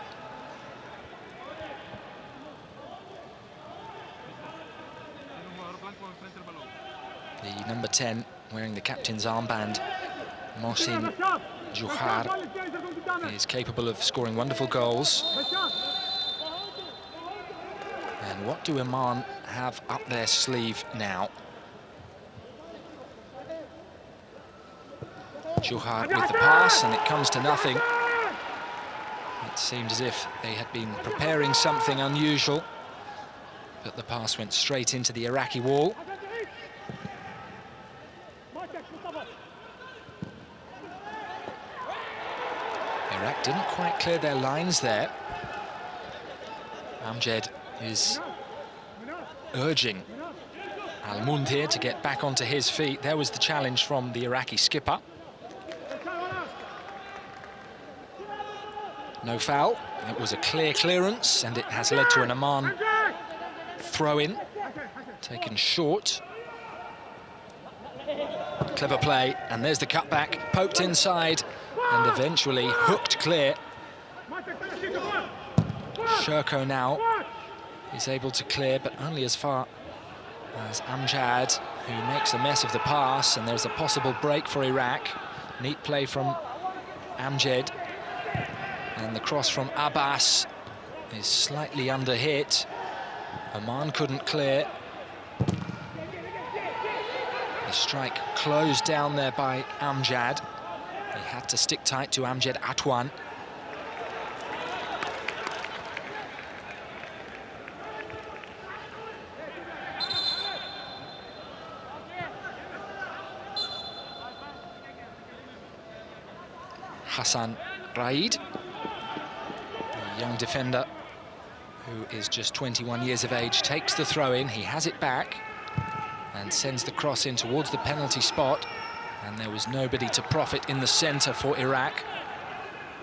The number 10, wearing the captain's armband, Mohsin Juhar, is capable of scoring wonderful goals. And what do Oman have up their sleeve now? Juhar with the pass, and it comes to nothing. It seemed as if they had been preparing something unusual, but the pass went straight into the Iraqi wall. Iraq didn't quite clear their lines there. Amjad is urging Al-Mundhir to get back onto his feet. There was the challenge from the Iraqi skipper. No foul. It was a clear clearance, and it has led to an Oman throw-in, taken short. Clever play, and there's the cutback, poked inside, and eventually hooked clear. Shirko now is able to clear, but only as far as Amjad, who makes a mess of the pass, and there's a possible break for Iraq. Neat play from Amjad, and the cross from Abbas is slightly under hit. Oman couldn't clear. The strike closed down there by Amjad. He had to stick tight to Amjad Atwan. Hassan Raid, the young defender who is just 21 years of age, takes the throw-in. He has it back and sends the cross in towards the penalty spot, and there was nobody to profit in the centre for Iraq.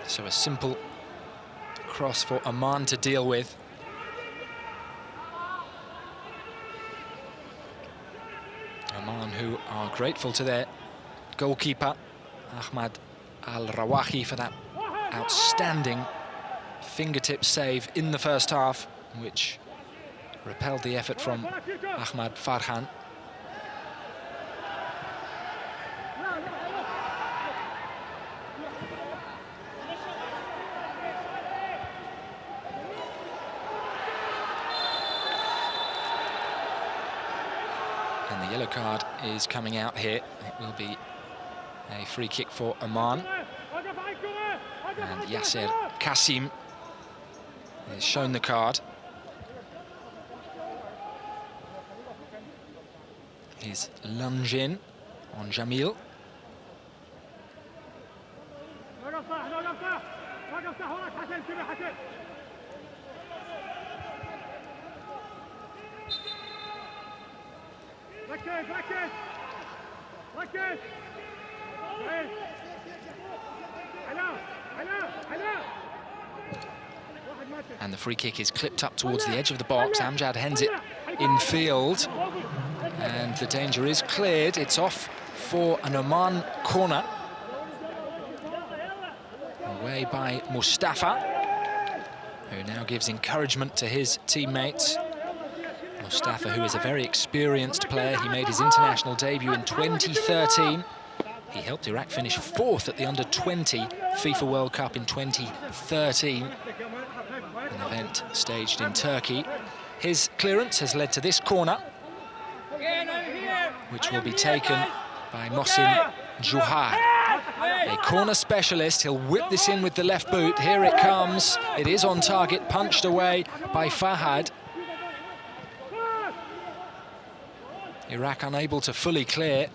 So a simple cross for Oman to deal with. Oman, who are grateful to their goalkeeper, Ahmad Al-Rawahi, for that outstanding fingertip save in the first half, which repelled the effort from Ahmad Farhan. And the yellow card is coming out here. It will be a free kick for Oman. And Yasser Qasim is shown the card. He's lunged in on Jamil. And the free kick is clipped up towards the edge of the box. Amjad hends it in field, and the danger is cleared. It's off for an Oman corner, away by Mustafa, who now gives encouragement to his teammates. Mustafa, who is a very experienced player. He made his international debut in 2013. He helped Iraq finish 4th at the under-20 FIFA World Cup in 2013, an event staged in Turkey. His clearance has led to this corner, which will be taken by Mohsin Juhar, a corner specialist. He'll whip this in with the left boot. Here it comes. It is on target, punched away by Fahad. Iraq unable to fully clear.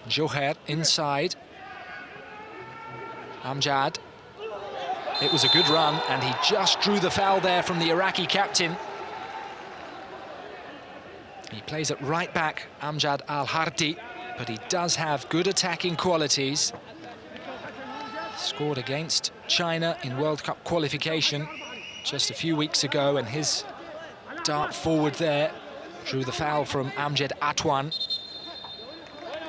Juhar inside. Amjad. It was a good run, and he just drew the foul there from the Iraqi captain. He plays it right back, Amjad Al-Hardi, but he does have good attacking qualities. Scored against China in World Cup qualification just a few weeks ago, and his dart forward there drew the foul from Amjad Atwan.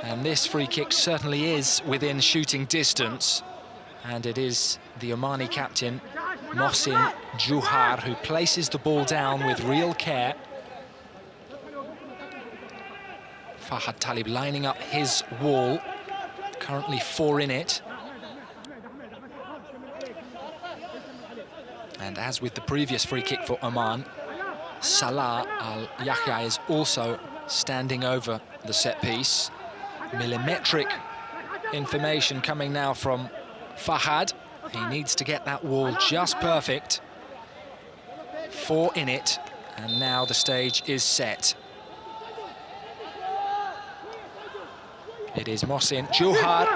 And this free kick certainly is within shooting distance, and it is the Omani captain, Mohsin Juhar, who places the ball down with real care. Fahad Talib lining up his wall, currently 4 in it. And as with the previous free kick for Oman, Salah Al-Yahya is also standing over the set piece. Millimetric information coming now from Fahad. He needs to get that wall just perfect. 4 in it, and now the stage is set. It is Mohsin Juhar,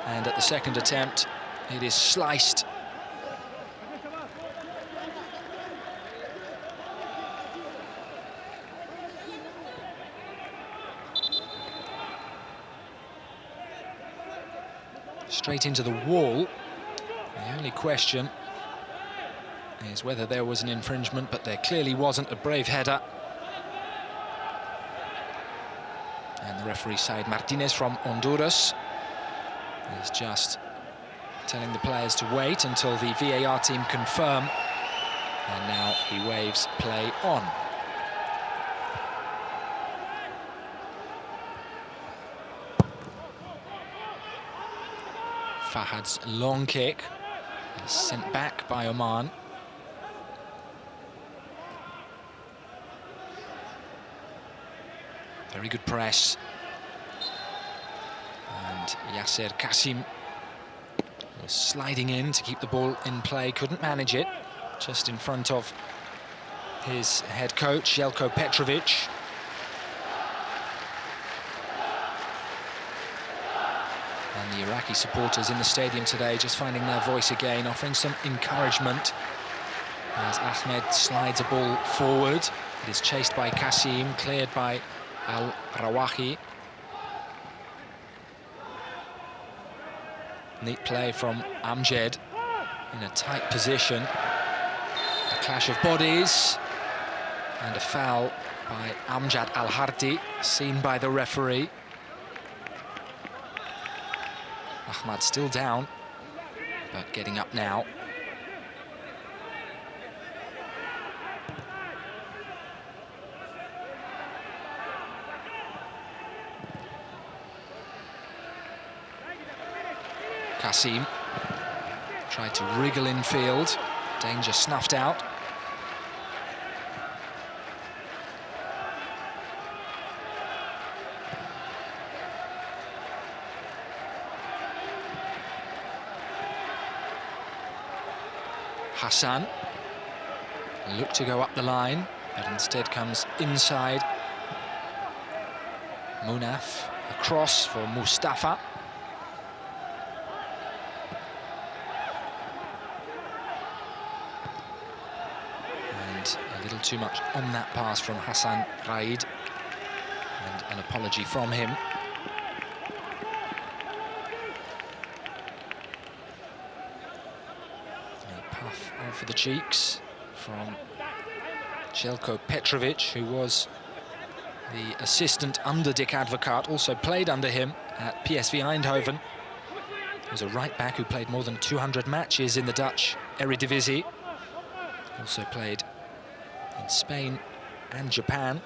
and at the second attempt, it is sliced. straight into the wall. The only question is whether there was an infringement, but there clearly wasn't. A brave header. And the referee, Said Martinez from Honduras, is just telling the players to wait until the VAR team confirm. And now he waves play on. Fahad's long kick is sent back by Oman. Very good press. And Yasser Kassim was sliding in to keep the ball in play, couldn't manage it, just in front of his head coach, Jelko Petrovic. And the Iraqi supporters in the stadium today just finding their voice again, offering some encouragement as Ahmed slides a ball forward. It is chased by Kassim, cleared by Al-Rawahi. Neat play from Amjad in a tight position. A clash of bodies and a foul by Amjad Al-Harti, seen by the referee. Ahmad still down, but getting up now. Kassim tried to wriggle infield, danger snuffed out. Hassan looked to go up the line, but instead comes inside. Munaf, a cross for Mustafa. And a little too much on that pass from Hassan Raid, and an apology from him. For the cheeks from Jelko Petrovic, who was the assistant under Dick Advocaat, also played under him at PSV Eindhoven. He was a right-back who played more than 200 matches in the Dutch Eredivisie. Also played in Spain and Japan.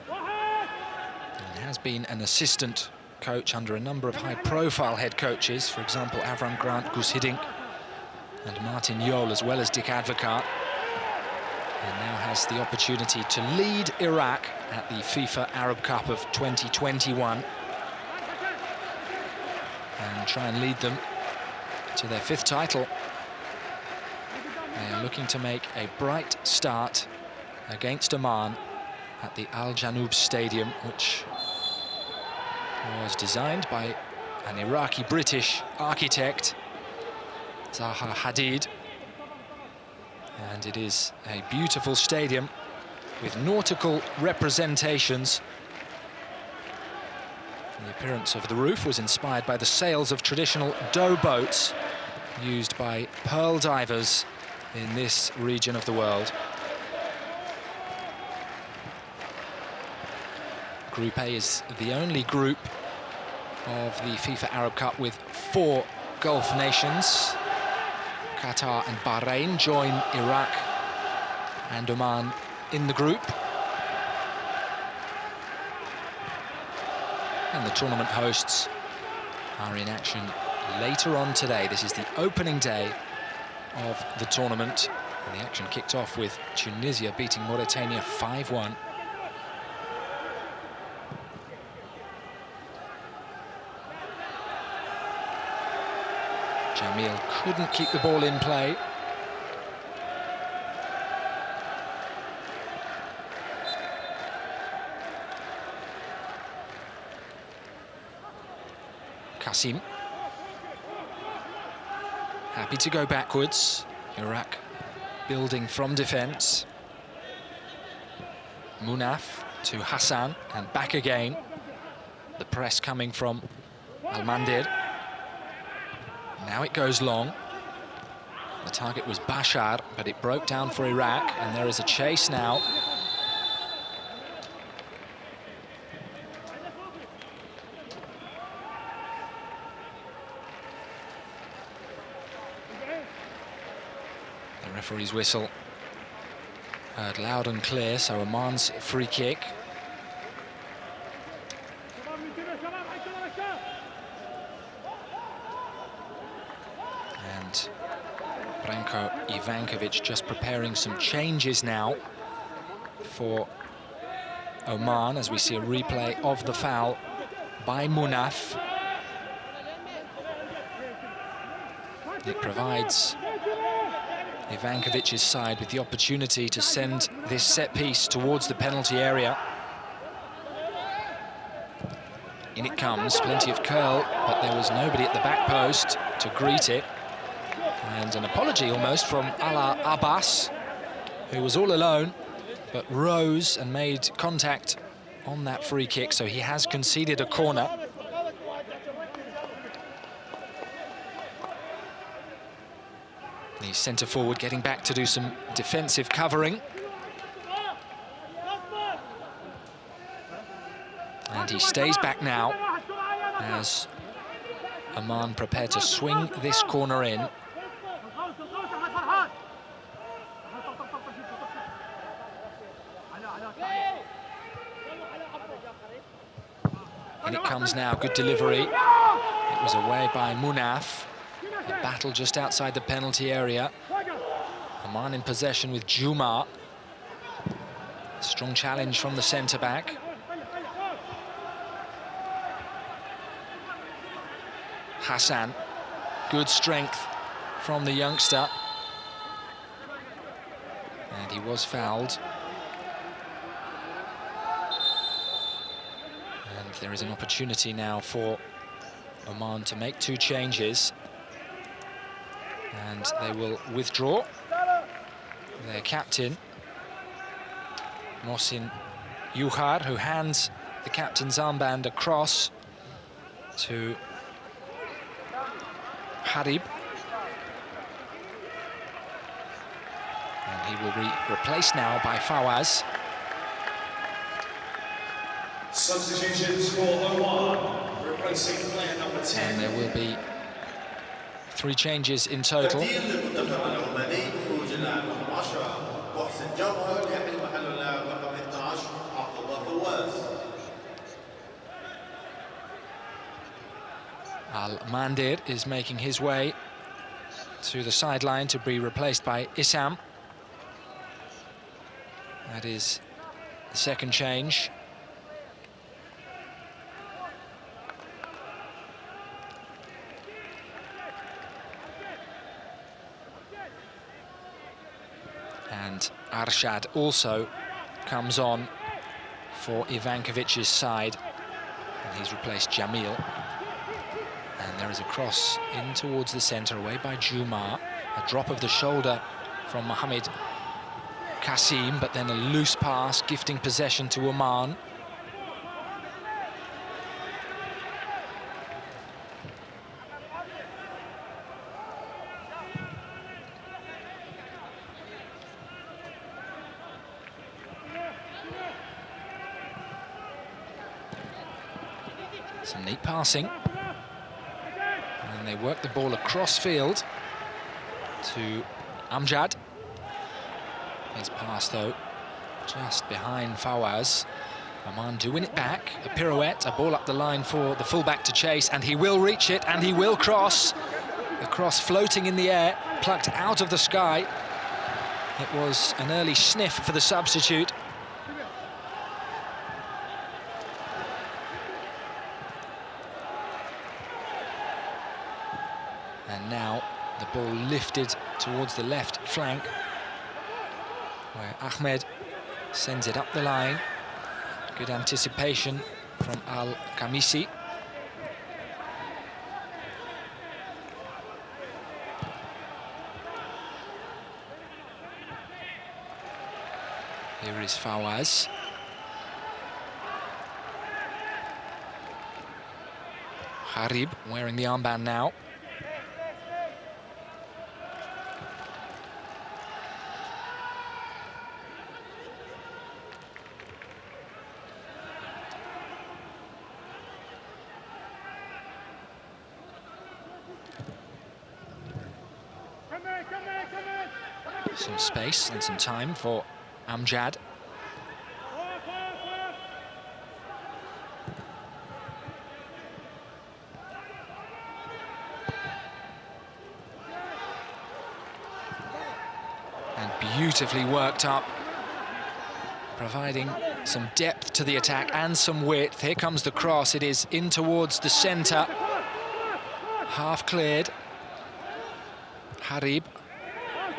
And has been an assistant coach under a number of high-profile head coaches, for example Avram Grant, Guus Hiddink and Martin Jol, as well as Dick Advocaat, and now has the opportunity to lead Iraq at the FIFA Arab Cup of 2021 and try and lead them to their 5th title. They are looking to make a bright start against Oman at the Al Janoub Stadium, which was designed by an Iraqi-British architect, Zaha Hadid. And it is a beautiful stadium with nautical representations. The appearance of the roof was inspired by the sails of traditional dough boats used by pearl divers in this region of the world. Group A is the only group of the FIFA Arab Cup with 4 Gulf nations. Qatar and Bahrain join Iraq and Oman in the group. And the tournament hosts are in action later on today. This is the opening day of the tournament, and the action kicked off with Tunisia beating Mauritania 5-1. Jamil couldn't keep the ball in play. Kassim. Happy to go backwards. Iraq building from defence. Munaf to Hassan and back again. the press coming from Al-Mandir. Now it goes long. The target was Bashar, but it broke down for Iraq, and there is a chase now. The referee's whistle heard loud and clear, so Oman's free kick. And Branko Ivankovic just preparing some changes now for Oman, as we see a replay of the foul by Munaf. It provides Ivankovic's side with the opportunity to send this set piece towards the penalty area. In it comes, plenty of curl, but there was nobody at the back post to greet it. And an apology almost from Ala Abbas, who was all alone, but rose and made contact on that free kick, so he has conceded a corner. The centre forward getting back to do some defensive covering. And he stays back now as Oman prepare to swing this corner in. And it comes now, good delivery. It was away by Munaf. A battle just outside the penalty area. Oman in possession with Juma. Strong challenge from the centre-back. Hassan, good strength from the youngster. And he was fouled. And there is an opportunity now for Oman to make two changes. And they will withdraw their captain, Mohsin Yuhar, who hands the captain's armband across to Harib. And he will be replaced now by Fawaz. Substitutions for Oman, replacing player number 10. And there will be 3 changes in total. Al-Mandir is making his way to the sideline to be replaced by Issam. That is the second change. And Arshad also comes on for Ivankovic's side, and he's replaced Jamil. And there is a cross in towards the centre, away by Juma. A drop of the shoulder from Mohamed Kasim, but then a loose pass, gifting possession to Oman. Some neat passing. And they work the ball across field to Amjad. His pass, though, just behind Fawaz. Oman do win it back. A pirouette, a ball up the line for the fullback to chase, and he will reach it, and he will cross. The cross floating in the air, plucked out of the sky. It was an early sniff for the substitute. And now the ball lifted towards the left flank, where Ahmed sends it up the line. Good anticipation from Al-Khamisi. Here is Fawaz. Harib wearing the armband now. Some space and some time for Amjad. And beautifully worked up, providing some depth to the attack and some width. Here comes the cross. It is in towards the centre. Half cleared. Harib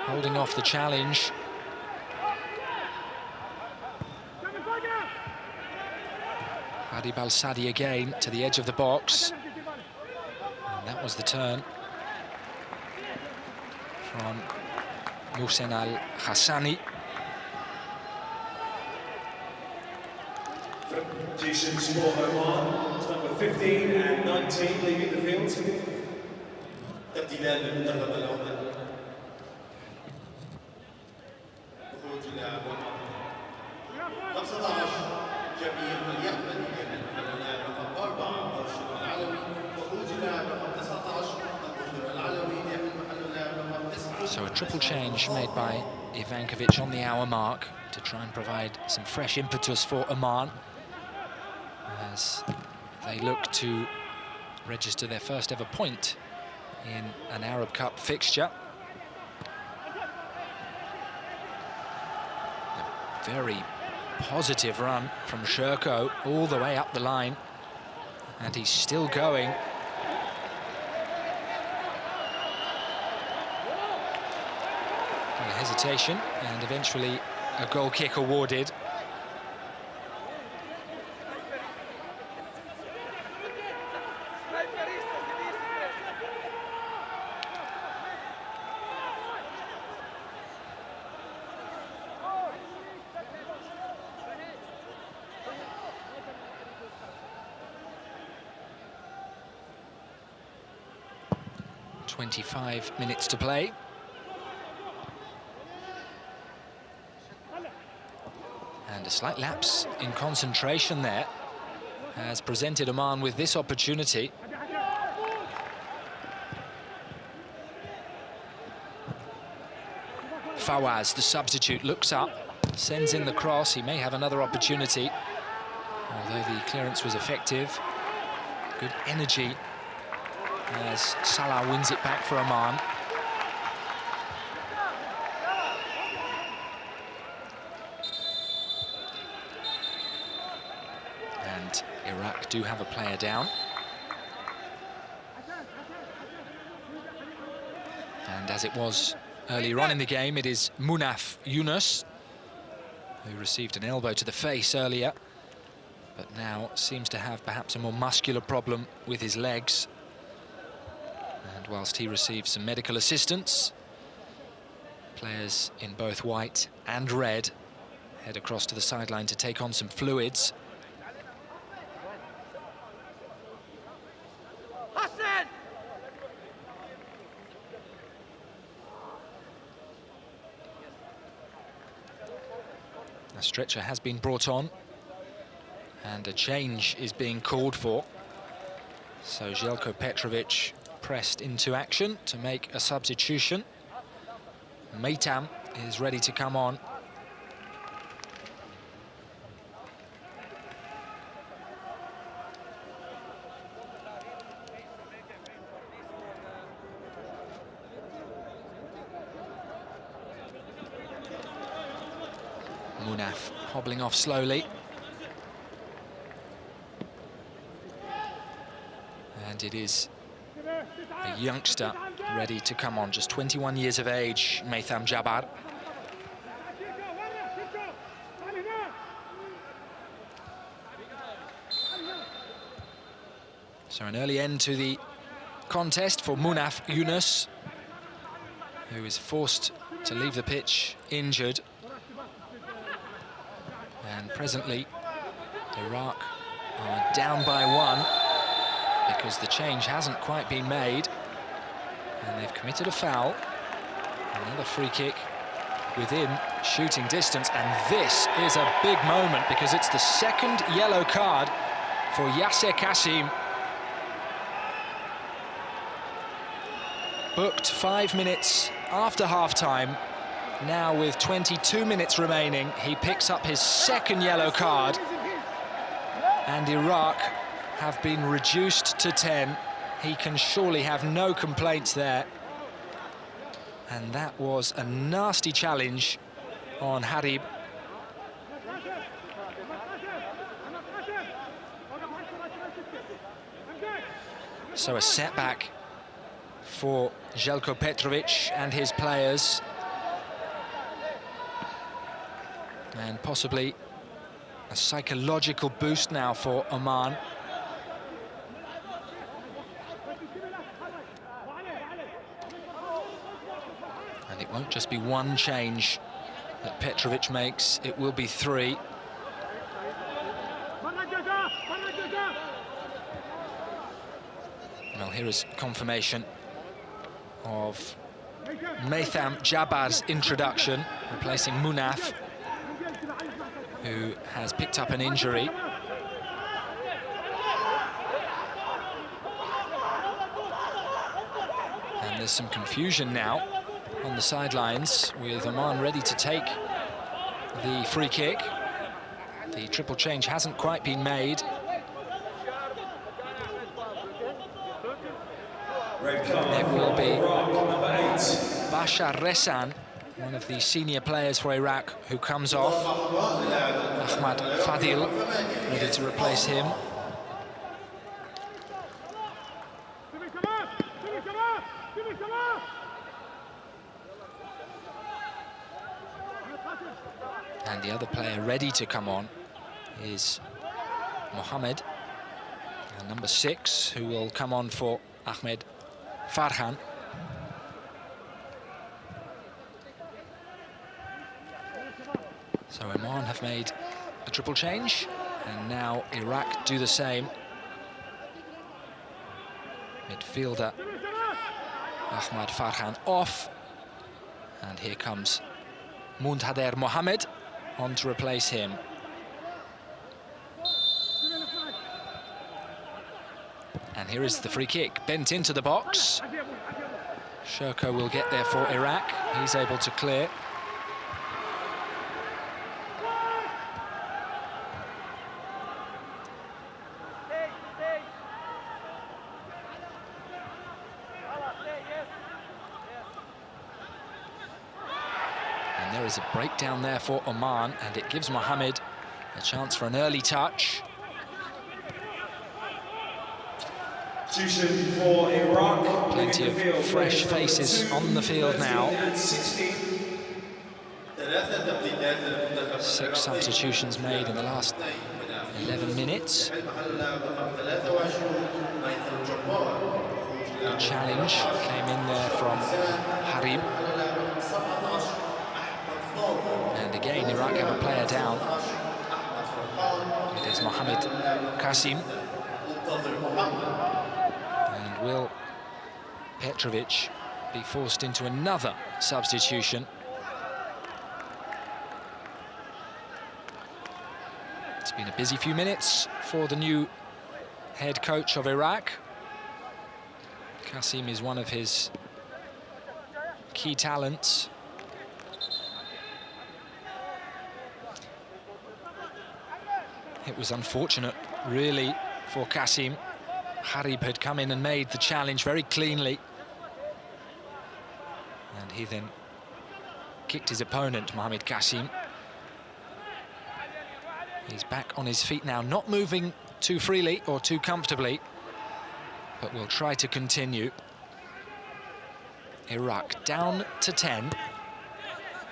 holding off the challenge. Harib Al-Sadi again to the edge of the box. And that was the turn from Mohsen Al-Hassani. Substitutions for Oman, number 15 and 19 leaving the field. تبديلات بالمنتخب العماني. خروج اللاعب 15 جميل اليحمل يحمل اللاعب رقم 4 مرشد العلوي وخروج اللاعب رقم 19 المنذر العلوي يحمل محل اللاعب رقم 9. So a triple change made by Ivankovic on the hour mark to try and provide some fresh impetus for Oman as they look to register their first ever point in an Arab Cup fixture. A very positive run from Sherko all the way up the line, and he's still going. A hesitation, and eventually a goal kick awarded. .25 minutes to play. And a slight lapse in concentration there has presented Oman with this opportunity. Fawaz, the substitute, looks up, sends in the cross. He may have another opportunity, although the clearance was effective. Good energy as Salah wins it back for Oman. And Iraq do have a player down. And as it was earlier on in the game, it is Munaf Yunus, who received an elbow to the face earlier, but now seems to have perhaps a more muscular problem with his legs. And whilst he receives some medical assistance, players in both white and red head across to the sideline to take on some fluids. A stretcher has been brought on, and a change is being called for. So Željko Petrovic pressed into action to make a substitution. Meitam is ready to come on. Munaf hobbling off slowly. And it is a youngster ready to come on, just 21 years of age, Meitam Jabbar. So an early end to the contest for Munaf Yunus, who is forced to leave the pitch injured. And presently, Iraq are down by 1. because the change hasn't quite been made. And they've committed a foul. Another free kick within shooting distance, and this is a big moment because it's the second yellow card for Yasser Kassim. Booked 5 minutes after half-time. Now with 22 minutes remaining, he picks up his second yellow card, and Iraq have been reduced to 10. He can surely have no complaints there. And that was a nasty challenge on Harib. So a setback for Željko Petrovic and his players. And possibly a psychological boost now for Oman. And it won't just be one change that Petrovic makes, it will be 3. Well, here is confirmation of Maitham Jabbar's introduction, replacing Munaf, who has picked up an injury. And there's some confusion now on the sidelines, with Oman ready to take the free kick. The triple change hasn't quite been made. It will be Bashar Resan, one of the senior players for Iraq, who comes off. Ahmad Fadil ready to replace him. And the other player ready to come on is Mohammed, number 6, who will come on for Ahmed Farhan. So Oman have made a triple change, and now Iraq do the same. Midfielder Ahmad Farhan off, and here comes Muntader Mohammed on to replace him. And here is the free kick, bent into the box. Sherko will get there for Iraq. He's able to clear. And there is a breakdown there for Oman, and it gives Mohammed a chance for an early touch. For Iraq. Plenty of fresh faces on the field now. 6 substitutions made in the last 11 minutes. The challenge came in there from Harib. And again, Iraq have a player down. It is Mohamed Kassim. And will Petrovic be forced into another substitution? It's been a busy few minutes for the new head coach of Iraq. Kassim is one of his key talents. It was unfortunate, really, for Kassim. Harib had come in and made the challenge very cleanly. And he then kicked his opponent, Mohamed Kassim. He's back on his feet now, not moving too freely or too comfortably, but will try to continue. Iraq down to 10,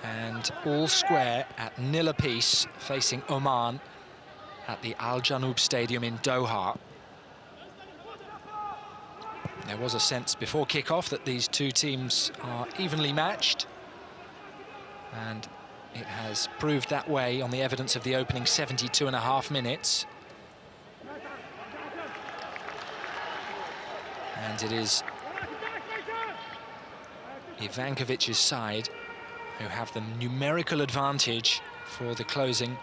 and all square at 0 apiece, facing Oman at the Al Janoub Stadium in Doha. There was a sense before kick-off that these two teams are evenly matched, and it has proved that way on the evidence of the opening 72.5 minutes. And it is Ivankovic's side who have the numerical advantage for the closing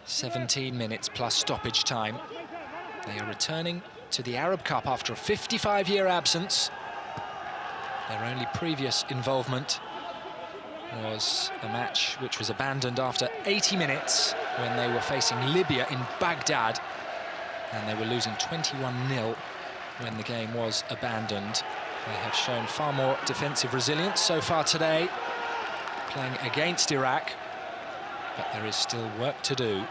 17 minutes plus stoppage time. They are returning to the Arab Cup after a 55-year absence. Their only previous involvement was a match which was abandoned after 80 minutes when they were facing Libya in Baghdad, and they were losing 21-0 when the game was abandoned. They have shown far more defensive resilience so far today, playing against Iraq, but there is still work to do.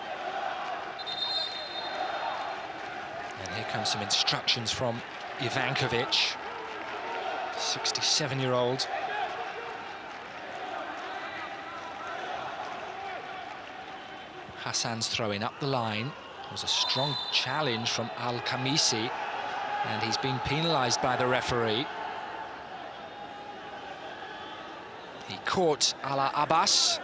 And here comes some instructions from Ivankovic, 67-year-old. Hassan's throwing up the line. It was a strong challenge from Al-Khamisi, and he's been penalised by the referee. He caught Ala Abbas.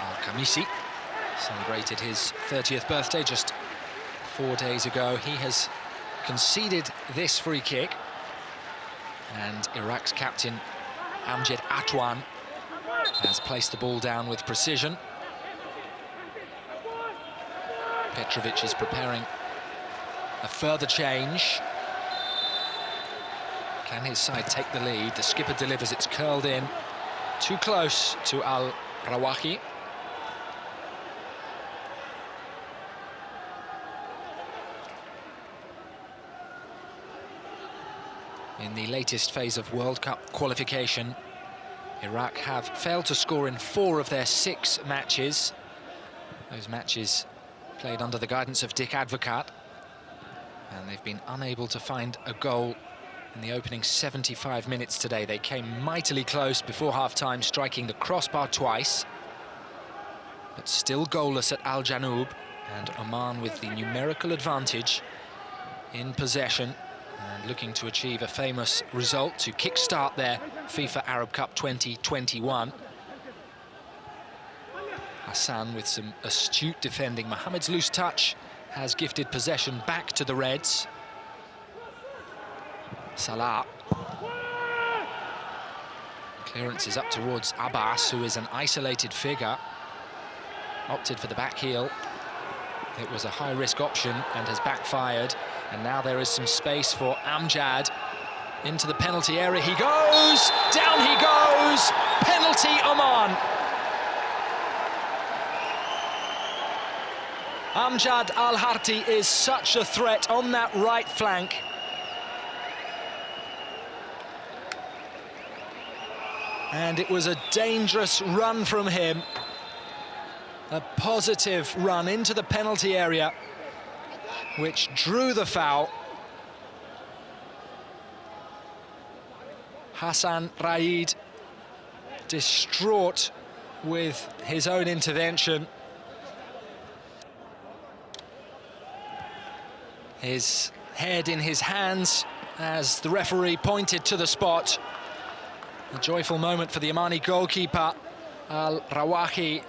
Al-Khamisi celebrated his 30th birthday just 4 days ago. He has conceded this free kick, and Iraq's captain Amjad Atwan has placed the ball down with precision. Petrovic is preparing a further change. Can his side take the lead? The skipper delivers, it's curled in. Too close to Al-Rawahi. In the latest phase of World Cup qualification, Iraq have failed to score in 4 of their 6 matches. Those matches played under the guidance of Dick Advocat, and they've been unable to find a goal in the opening 75 minutes today. They came mightily close before half-time, striking the crossbar twice, but still goalless at Al Janoub, and Oman with the numerical advantage in possession and looking to achieve a famous result to kickstart their FIFA Arab Cup 2021. Hassan with some astute defending. Mohamed's loose touch has gifted possession back to the Reds. Salah. Clearance is up towards Abbas, who is an isolated figure. Opted for the back heel. It was a high-risk option and has backfired. And now there is some space for Amjad into the penalty area. He goes! Down he goes! Penalty Oman! Amjad Al-Harti is such a threat on that right flank. And it was a dangerous run from him. A positive run into the penalty area, which drew the foul. Hassan Raid, distraught with his own intervention. His head in his hands as the referee pointed to the spot. A joyful moment for the Omani goalkeeper, Al-Rawahi.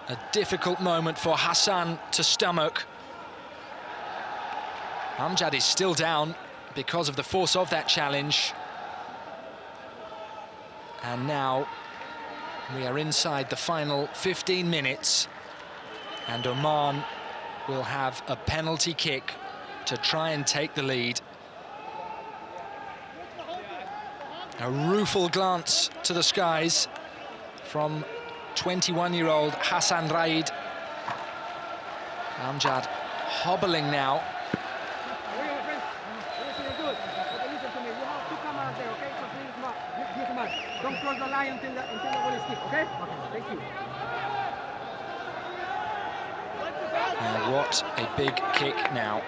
A difficult moment for Hassan to stomach. Amjad is still down because of the force of that challenge. And now we are inside the final 15 minutes, and Oman will have a penalty kick to try and take the lead. A rueful glance to the skies from 21-year-old Hassan Raid. Amjad hobbling now. Don't cross the line until the ball is kicked, okay? Thank you. And what a big kick now.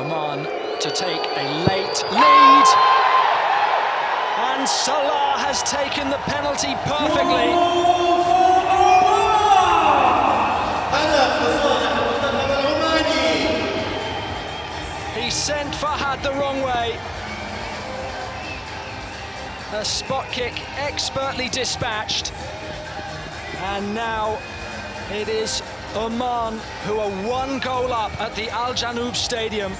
Oman to take a late lead. And Salah has taken the penalty perfectly. He sent Fahad the wrong way. A spot kick expertly dispatched. And now it is Oman who are 1 goal up at the Al Janoub Stadium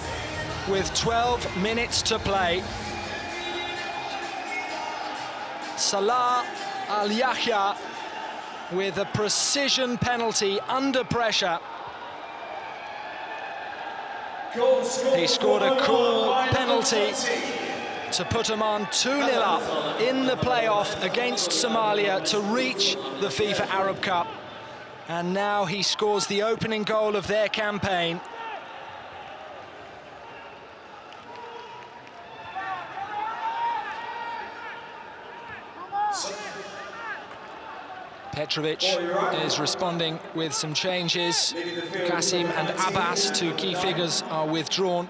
with 12 minutes to play. Salah Al Yahya with a precision penalty under pressure. He scored a cool penalty to put Oman 2-0 up in the playoff against Somalia to reach the FIFA Arab Cup. And now he scores the opening goal of their campaign. Petrovic is responding with some changes. Qasim and Abbas, 2 key figures, are withdrawn.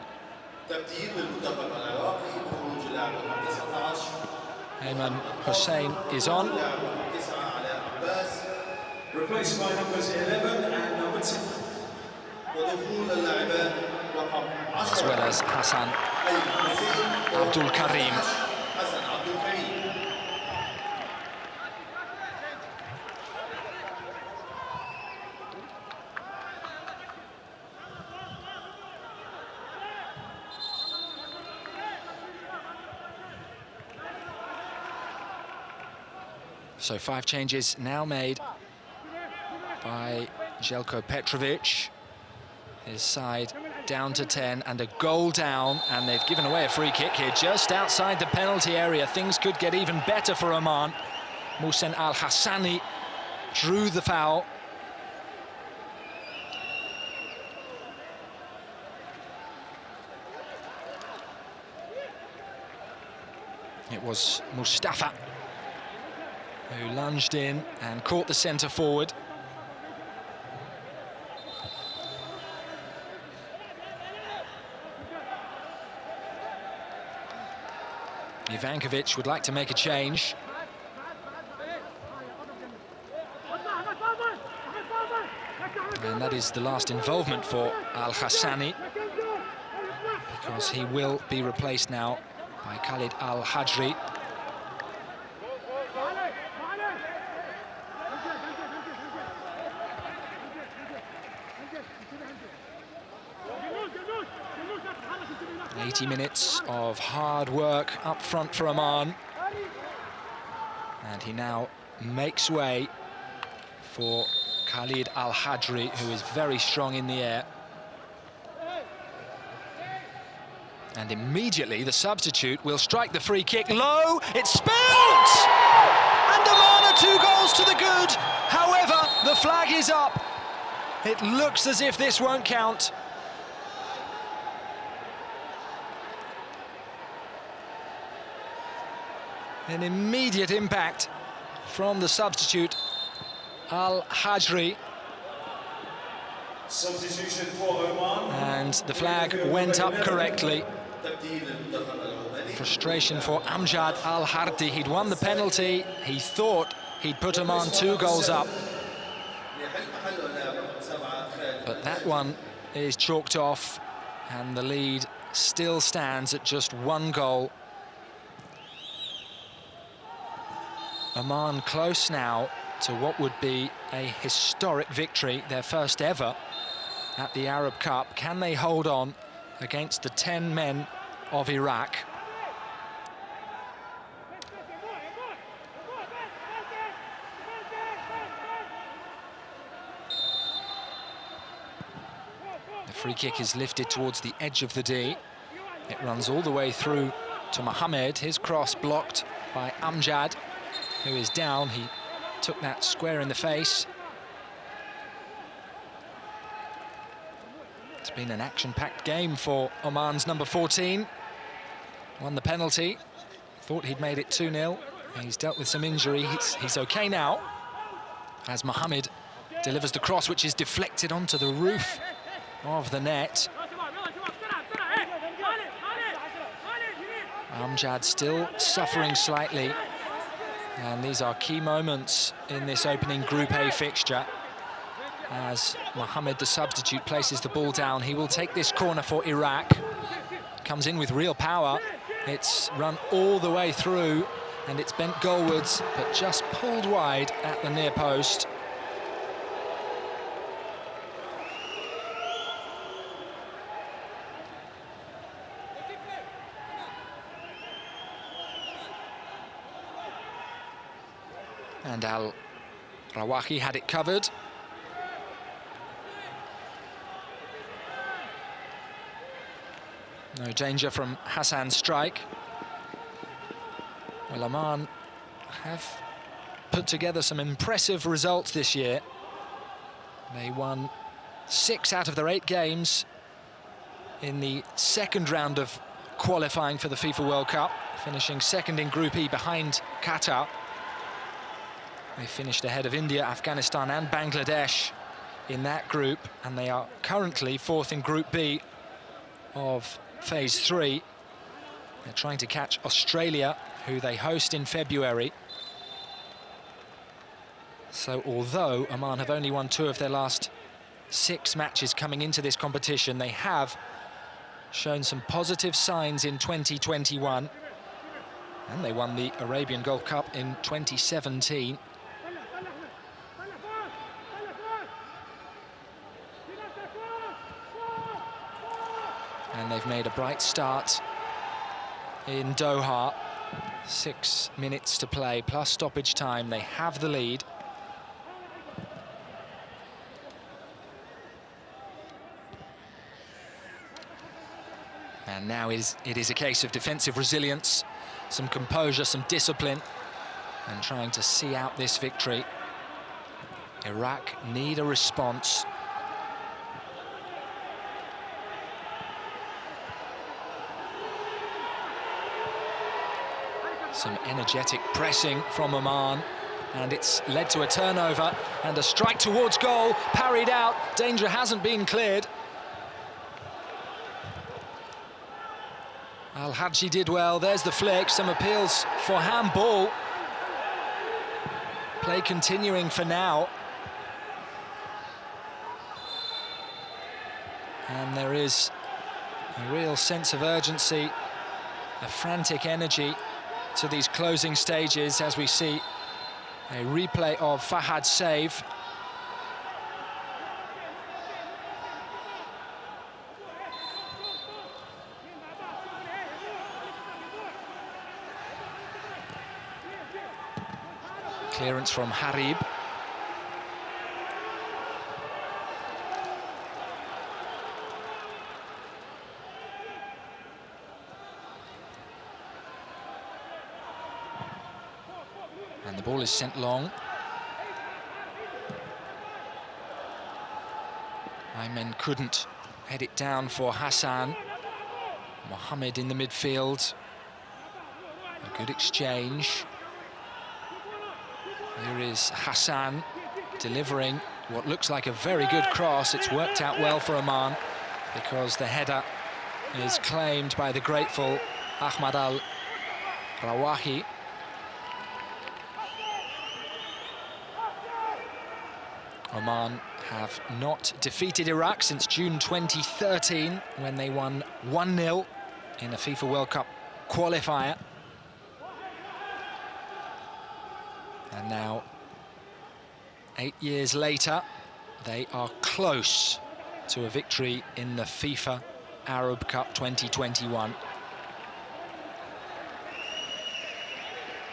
Ayman Hussein is on. Replaced by numbers 11 and number 10. As well as Hassan Abdul Karim. So 5 changes now made by Željko Petrovic. His side down to 10 and a goal down, and they've given away a free kick here just outside the penalty area. Things could get even better for Oman. Mohsen Al Hassani drew the foul. It was Mustafa who lunged in and caught the centre forward. Ivankovic would like to make a change. And that is the last involvement for Al Hassani, because he will be replaced now by Khalid Al Hadri. ...80 minutes of hard work up front for Oman. And he now makes way for Khalid Al Hadri, who is very strong in the air. And immediately the substitute will strike the free kick low. It's spilled! And Oman are 2 goals to the good. However, the flag is up. It looks as if this won't count. An immediate impact from the substitute, Al Hadri. Substitution for Oman. And the flag went up correctly. Frustration for Amjad Al Hardi. He'd won the penalty. He thought he'd put Oman 2 goals up. But that one is chalked off, and the lead still stands at just 1 goal. Oman close now to what would be a historic victory, their first ever at the Arab Cup. Can they hold on against the 10 men of Iraq? The free kick is lifted towards the edge of the D. It runs all the way through to Mohamed. His cross blocked by Amjad, who is down. He took that square in the face. It's been an action-packed game for Oman's number 14. Won the penalty. Thought he'd made it 2-0. He's dealt with some injury. He's okay now, as Mohamed delivers the cross, which is deflected onto the roof of the net. Amjad still suffering slightly. And these are key moments in this opening Group A fixture. As Mohamed, the substitute, places the ball down, he will take this corner for Iraq. Comes in with real power. It's run all the way through, and it's bent goalwards, but just pulled wide at the near post. And Al-Rawahi had it covered. No danger from Hassan's strike. Well, Oman have put together some impressive results this year. They won 6 out of their 8 games in the second round of qualifying for the FIFA World Cup, finishing second in Group E behind Qatar. They finished ahead of India, Afghanistan and Bangladesh in that group, and they are currently 4th in Group B of Phase 3. They're trying to catch Australia, who they host in February. So although Oman have only won 2 of their last 6 matches coming into this competition, they have shown some positive signs in 2021. And they won the Arabian Gulf Cup in 2017. And they've made a bright start in Doha. 6 minutes to play, plus stoppage time. They have the lead. And now it is a case of defensive resilience, some composure, some discipline, and trying to see out this victory. Iraq need a response. Some energetic pressing from Oman, and it's led to a turnover and a strike towards goal, parried out. Danger hasn't been cleared. Al-Hadji did well. There's the flick, some appeals for handball. Play continuing for now. And there is a real sense of urgency, a frantic energy to these closing stages as we see a replay of Fahad's save. Clearance from Harib. And the ball is sent long. Ayman couldn't head it down for Hassan. Mohamed in the midfield. A good exchange. Here is Hassan delivering what looks like a very good cross. It's worked out well for Oman because the header is claimed by the grateful Ahmad Al-Rawahi. Oman have not defeated Iraq since June 2013 when they won 1-0 in a FIFA World Cup qualifier. And now, 8 years later, they are close to a victory in the FIFA Arab Cup 2021.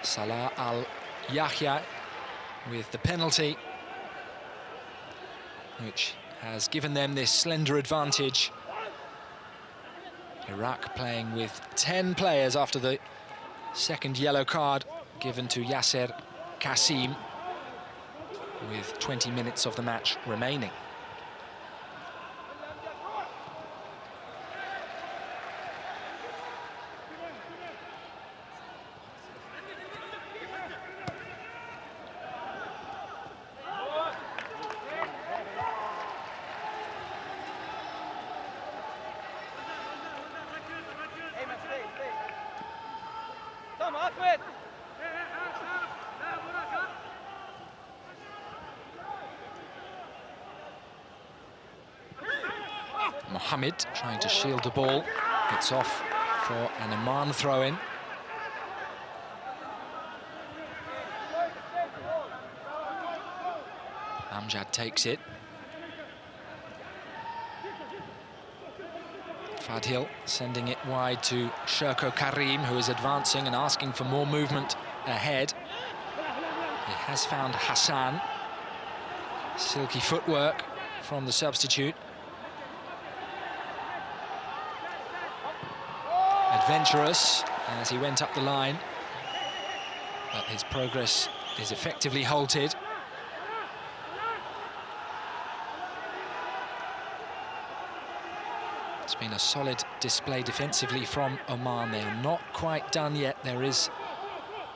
Salah Al-Yahya with the penalty, which has given them this slender advantage. Iraq playing with 10 players after the second yellow card given to Yasser Qasim, with 20 minutes of the match remaining. Mohamed trying to shield the ball. It's off for an Oman throw-in. Amjad takes it. Fadhil sending it wide to Sherko Karim, who is advancing and asking for more movement ahead. He has found Hassan. Silky footwork from the substitute. Adventurous as he went up the line, but his progress is effectively halted. It's been a solid display defensively from Oman. They are not quite done yet. There is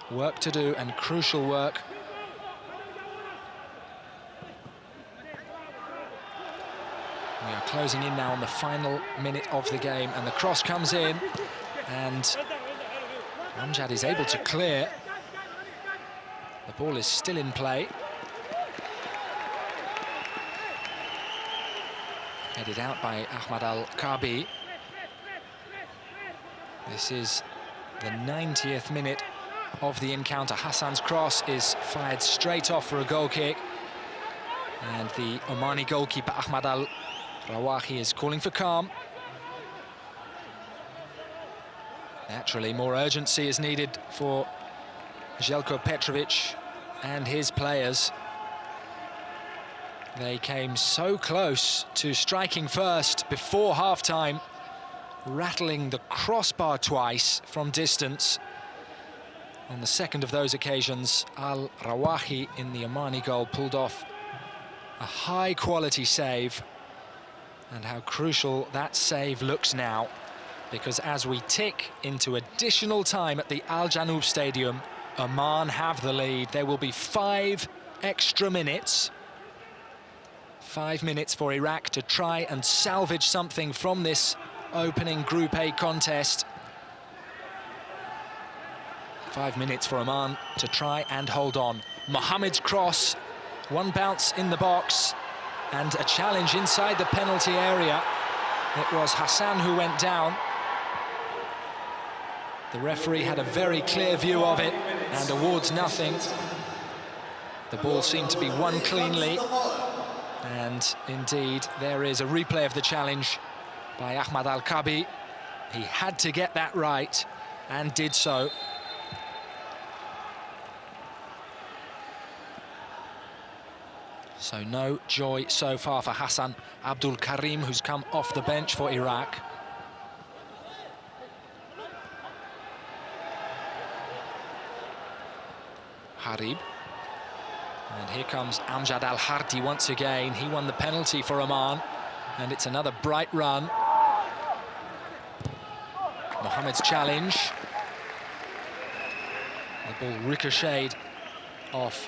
work to do, and crucial work. We are closing in now on the final minute of the game, and the cross comes in, and Amjad is able to clear. The ball is still in play. Headed out by Ahmad Al-Kabi. This is the 90th minute of the encounter. Hassan's cross is fired straight off for a goal kick, and the Omani goalkeeper Ahmad Al-Rawahi is calling for calm. Naturally, more urgency is needed for Željko Petrovic and his players. They came so close to striking first before half-time, rattling the crossbar twice from distance. On the second of those occasions, Al-Rawahi in the Omani goal pulled off a high-quality save. And how crucial that save looks now, because as we tick into additional time at the Al Janoub Stadium, Oman have the lead. There will be 5 extra minutes. 5 minutes for Iraq to try and salvage something from this opening Group A contest. 5 minutes for Oman to try and hold on. Mohamed's cross, one bounce in the box, and a challenge inside the penalty area. It was Hassan who went down. The referee had a very clear view of it and awards nothing. The ball seemed to be won cleanly. And indeed, there is a replay of the challenge by Ahmad Al-Kabi. He had to get that right and did so. So no joy so far for Hassan Abdul Karim, who's come off the bench for Iraq. Harib. And here comes Amjad Al-Hardi once again. He won the penalty for Oman, and it's another bright run. Mohamed's challenge. The ball ricocheted off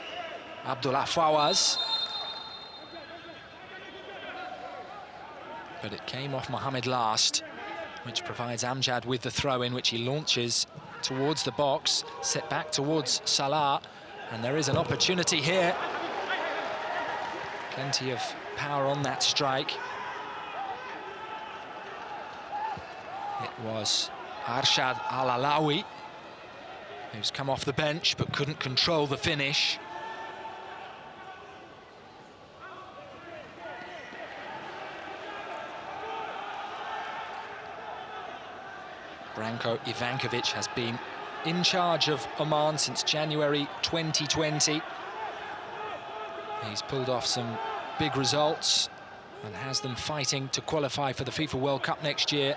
Abdullah Fawaz. But it came off Mohamed last, which provides Amjad with the throw-in, which he launches towards the box, set back towards Salah, and there is an opportunity here. Plenty of power on that strike. It was Arshad Al-Alawi, who's come off the bench but couldn't control the finish. Branko Ivankovic has been in charge of Oman since January 2020. He's pulled off some big results and has them fighting to qualify for the FIFA World Cup next year.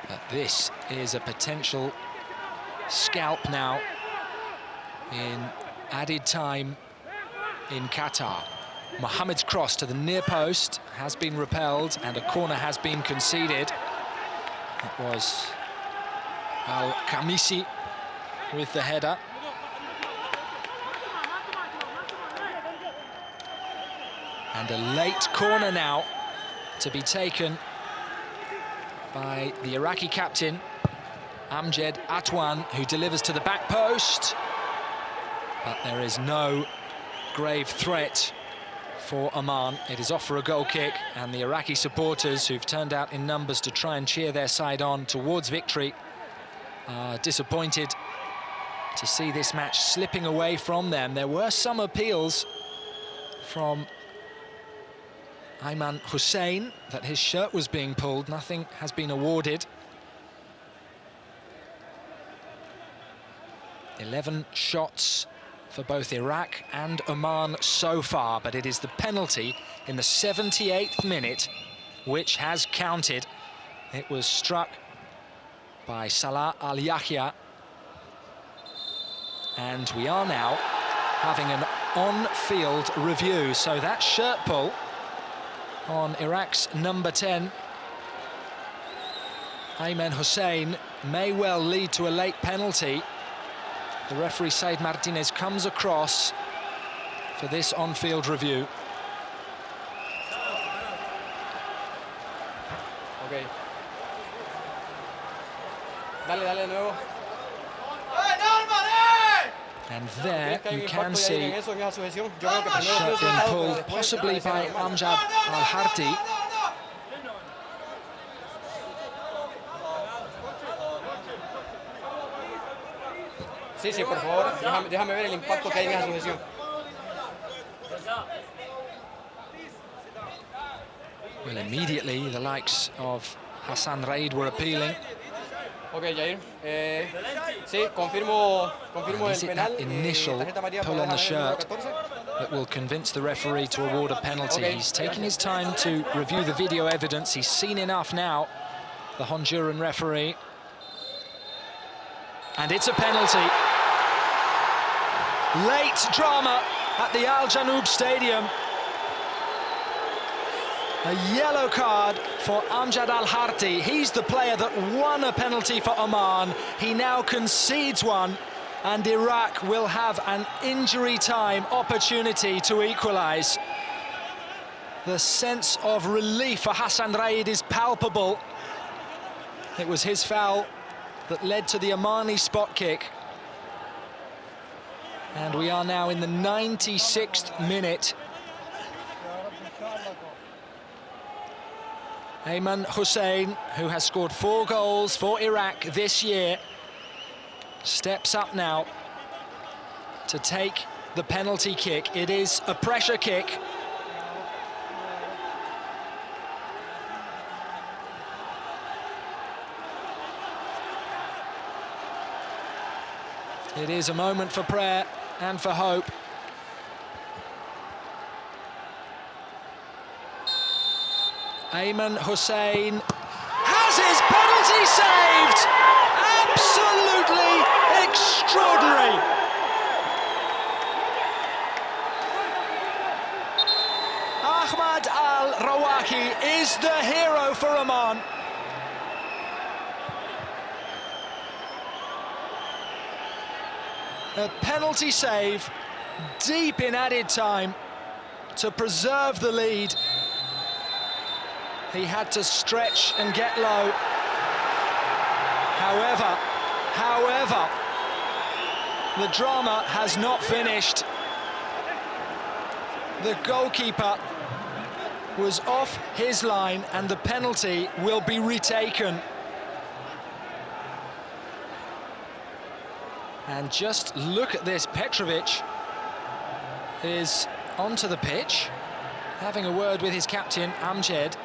But this is a potential scalp now in added time in Qatar. Mohamed's cross to the near post has been repelled and a corner has been conceded. It was Al-Khamisi with the header. And a late corner now to be taken by the Iraqi captain. Amjad Atwan, who delivers to the back post. But there is no grave threat for Oman. It is off for a goal kick, and the Iraqi supporters, who've turned out in numbers to try and cheer their side on towards victory, are disappointed to see this match slipping away from them. There were some appeals from Ayman Hussein that his shirt was being pulled. Nothing has been awarded. 11 shots for both Iraq and Oman so far, but it is the penalty in the 78th minute which has counted. It was struck by Salah Al-Yahya, and we are now having an on-field review. So that shirt pull on Iraq's number 10, Ayman Hussein, may well lead to a late penalty. The referee, Said Martinez, comes across for this on-field review. Okay. Dale de nuevo. And there you can see a shirt being pulled, possibly by Amjad Al-Harti. Sí, por favor, déjame ver el impacto que hay en esa sujeción. Well, immediately the likes of Hassan Raid were appealing. Okay, Jair. Sí, confirmo Is el it penal. that initial pull on the shirt that will convince the referee to award a penalty? Okay. He's taking his time to review the video evidence. He's seen enough now, the Honduran referee. And it's a penalty. Late drama at the Al Janoub Stadium. A yellow card for Amjad Al-Harti. He's the player that won a penalty for Oman. He now concedes one, and Iraq will have an injury time opportunity to equalise. The sense of relief for Hassan Raid is palpable. It was his foul that led to the Omani spot kick. And we are now in the 96th minute. Ayman Hussein, who has scored 4 goals for Iraq this year, steps up now to take the penalty kick. It is a pressure kick. It is a moment for prayer and for hope. Ayman Hussein has his penalty saved! Absolutely extraordinary! Ahmad Al-Rawaki is the hero for Oman. A penalty save deep in added time to preserve the lead. He had to stretch and get low. However, the drama has not finished. The goalkeeper was off his line, and the penalty will be retaken. And just look at this, Petrovic is onto the pitch, having a word with his captain, Amjad.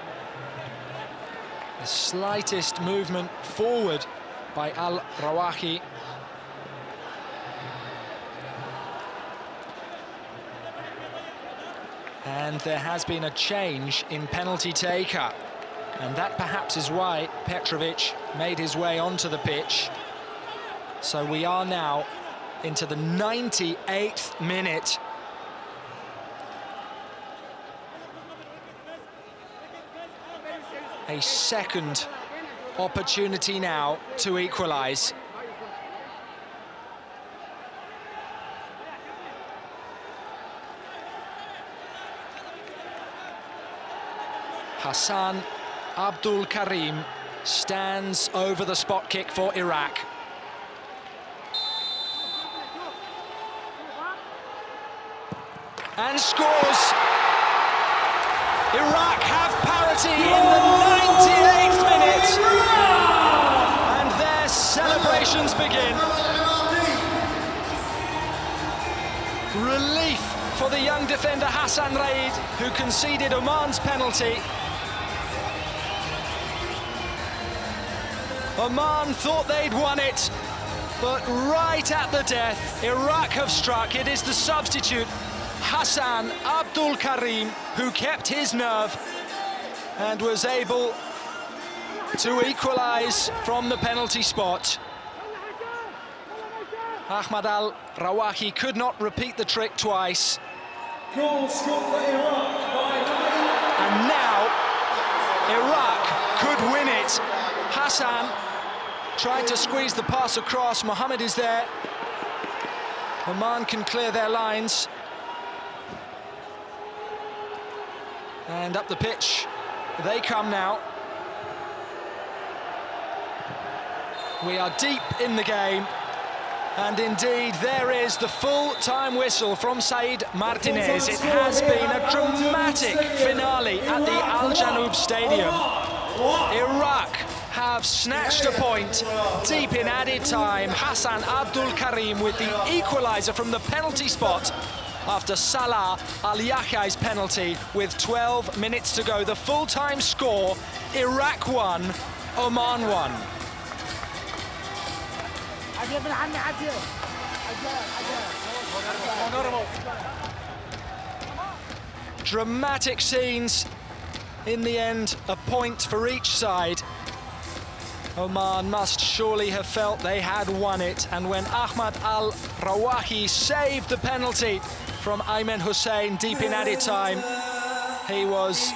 The slightest movement forward by Al-Rawaki. And there has been a change in penalty taker. And that perhaps is why Petrovic made his way onto the pitch. So we are now into the 98th minute. A second opportunity now to equalise. Hassan Abdul Karim stands over the spot kick for Iraq. And scores. Iraq have parity in the 98th minute. And their celebrations begin. Relief for the young defender Hassan Raid, who conceded Oman's penalty. Oman thought they'd won it, but right at the death, Iraq have struck. It is the substitute, Hassan Abdul Karim, who kept his nerve and was able to equalise from the penalty spot. Ahmad al-Rawahi could not repeat the trick twice. Goal scored for Iraq by And now, Iraq could win it. Hassan tried to squeeze the pass across. Mohammed is there. Oman can clear their lines. And up the pitch they come now. We are deep in the game. And indeed, there is the full-time whistle from Said Martinez. It has been a dramatic finale at the Al Janoub Stadium. Iraq have snatched a point deep in added time. Hassan Abdul Karim with the equaliser from the penalty spot after Salah Al-Yahyai's penalty with 12 minutes to go. The full-time score, Iraq 1, Oman 1. Dramatic scenes. In the end, a point for each side. Oman must surely have felt they had won it, and when Ahmad al-Rawahi saved the penalty from Ayman Hussein deep in added time, he was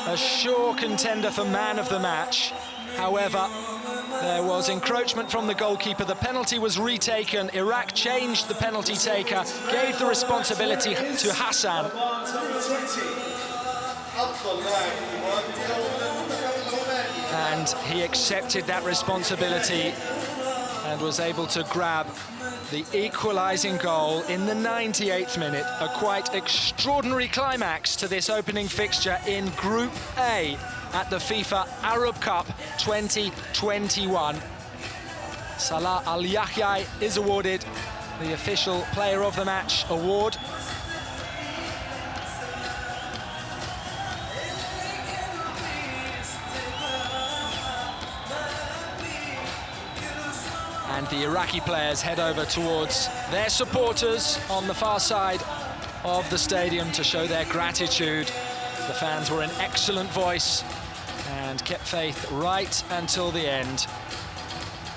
a sure contender for man of the match. However, there was encroachment from the goalkeeper. The penalty was retaken. Iraq changed the penalty taker, gave the responsibility to Hassan. And he accepted that responsibility and was able to grab the equalising goal in the 98th minute. A quite extraordinary climax to this opening fixture in Group A at the FIFA Arab Cup 2021. Salah Al-Yahyai is awarded the official Player of the Match award. And the Iraqi players head over towards their supporters on the far side of the stadium to show their gratitude. The fans were in excellent voice and kept faith right until the end.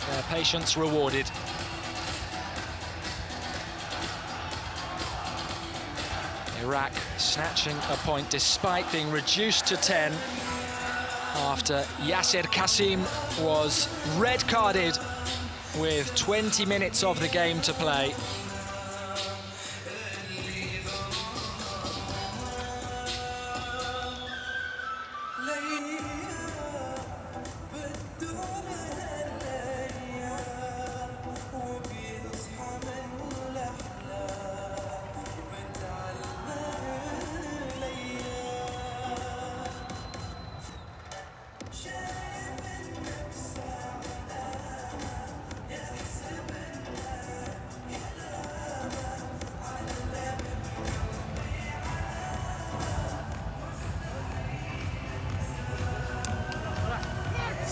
Their patience rewarded. Iraq snatching a point despite being reduced to 10 after Yasser Qasim was red-carded with 20 minutes of the game to play.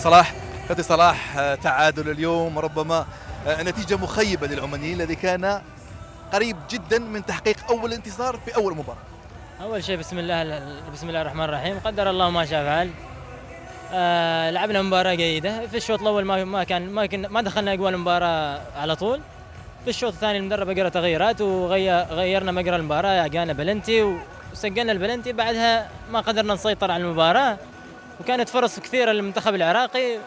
صلاح كابتن صلاح، تعادل اليوم ربما نتيجة مخيبة للعمانيين الذي كان قريب جدا من تحقيق أول انتصار في أول مباراة. أول شيء بسم الله الرحمن الرحيم، قدر الله ما شاء فعل. لعبنا مباراة جيدة. في الشوط الأول ما دخلنا أجوال المباراة على طول. في الشوط الثاني المدرب أجرى تغييرات وغيرنا مجرى المباراة، جانا بلنتي وسجلنا البلنتي. بعدها ما قدرنا نسيطر على المباراة وكانت فرص كثيرة للمنتخب العراقي.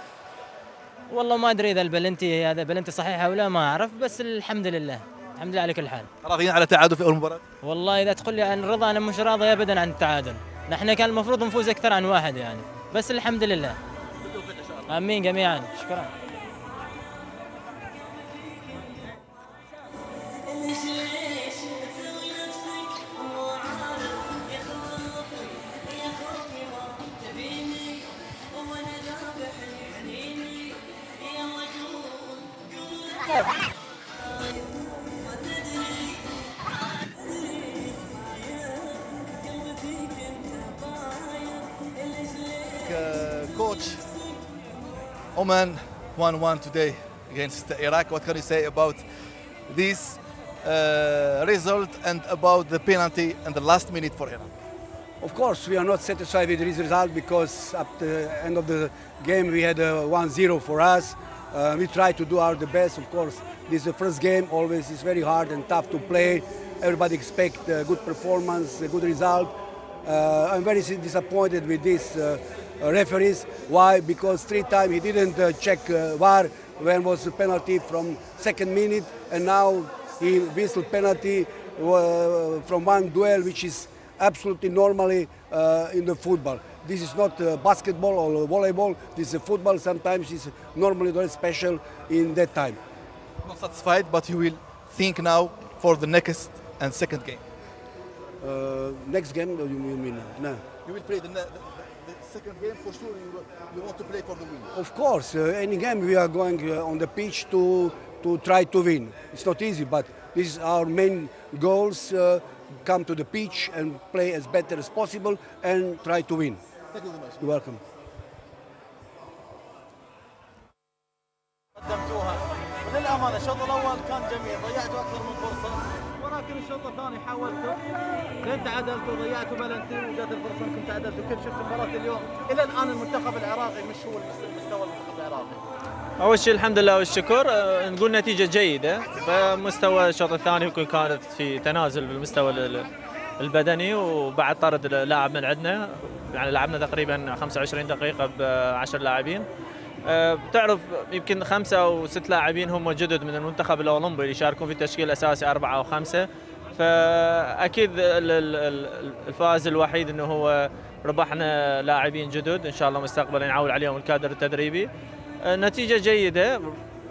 والله ما أدري إذا البلنتي هذا بلنتي صحيح أو لا، ما أعرف، بس الحمد لله على كل حال. راضيين على تعادل في أول مباراة؟ والله إذا تقول لي عن الرضا أنا مش راضي أبدا عن التعادل. نحن كان المفروض نفوز أكثر عن واحد يعني، بس الحمد لله. امين جميعا. شكرا. Coach, Oman 1-1 today against Iraq. What can you say about this result and about the penalty and the last minute for Iraq? Of course, we are not satisfied with this result because at the end of the game we had 1-0 for us. We try to do our the best. Of course, this is the first game. Always is very hard and tough to play. Everybody expect a good performance, a good result. I'm very disappointed with this referees. Why? Because 3 times he didn't check VAR when was the penalty from 2nd minute, and now he whistled penalty from one duel, which is absolutely normally in the football. This is not basketball or volleyball. This is football. Sometimes it's normally very special in that time. Not satisfied, but you will think now for the next and second game. Next game, you mean? No. You will play the second game for sure. You want to play for the win. Of course, any game we are going on the pitch to try to win. It's not easy, but this is our main goals. Come to the pitch and play as better as possible and try to win. Thank you very much. You're welcome. قدمتوها وللامانه الشوط الاول كان جميل، ضيعتوا اكثر من فرصه، ولكن الشوط الثاني حاولتوا لين تعادلتوا، ضيعتوا بلنتي وجات الفرصه انكم تعادلتوا. كيف شفت مباراه اليوم؟ الى الان المنتخب العراقي مش هو مستوى المنتخب العراقي. اول شيء الحمد لله والشكر، نقول نتيجه جيده، فمستوى الشوط الثاني يمكن كانت في تنازل بالمستوى البدني، وبعد طرد لاعب من عندنا، يعني لعبنا تقريبا 25 دقيقه ب10 لاعبين. بتعرف يمكن 5 أو 6 لاعبين هم جدد من المنتخب الاولمبي اللي يشاركون في التشكيل الاساسي 4 أو 5، فاكيد الفائز الوحيد انه هو ربحنا لاعبين جدد، ان شاء الله مستقبلا يعول عليهم الكادر التدريبي. نتيجه جيده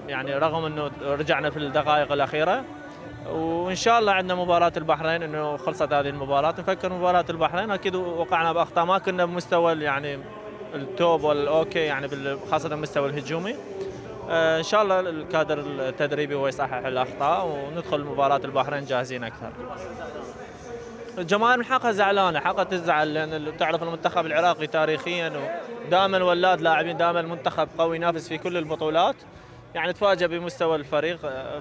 يعني رغم انه رجعنا في الدقائق الاخيره، وان شاء الله عندنا مباراه البحرين، انه خلصت هذه المباراه نفكر مباراه البحرين. اكيد وقعنا باخطاء، ما كنا بمستوى يعني التوب والاوكي يعني خاصه المستوى الهجومي. ان شاء الله الكادر التدريبي هو يصحح الاخطاء وندخل مباراه البحرين جاهزين اكثر. الجماهير من حقها زعلانه، حقها تزعل، لان تعرف المنتخب العراقي تاريخيا ودائما ولاد لاعبين، دائما المنتخب قوي ينافس في كل البطولات، يعني تفاجأ بمستوى الفريق،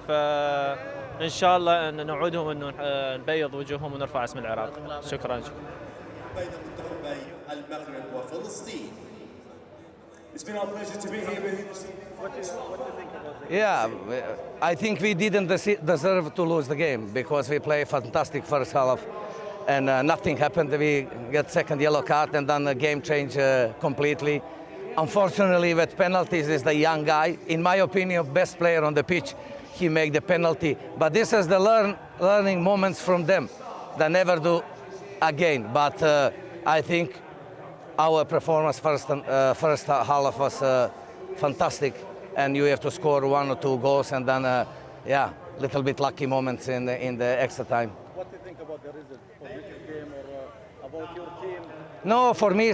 فان شاء الله ان نعودهم انه نبيض وجوههم ونرفع اسم العراق. شكرا. بين منتخبي المغرب وفلسطين. It's been our pleasure to be here with you. What do you think about the game? Yeah, I think we didn't deserve to lose the game because we played fantastic first half and nothing happened. We get second yellow card and then the game changed completely. Unfortunately, with penalties is the young guy. In my opinion, best player on the pitch. He made the penalty. But this is the learning moments from them. They never do again. But I think our performance first half was fantastic, and you have to score 1 or 2 goals, and then yeah, little bit lucky moments in the extra time. What do you think about the result for this game or about your team? No, for me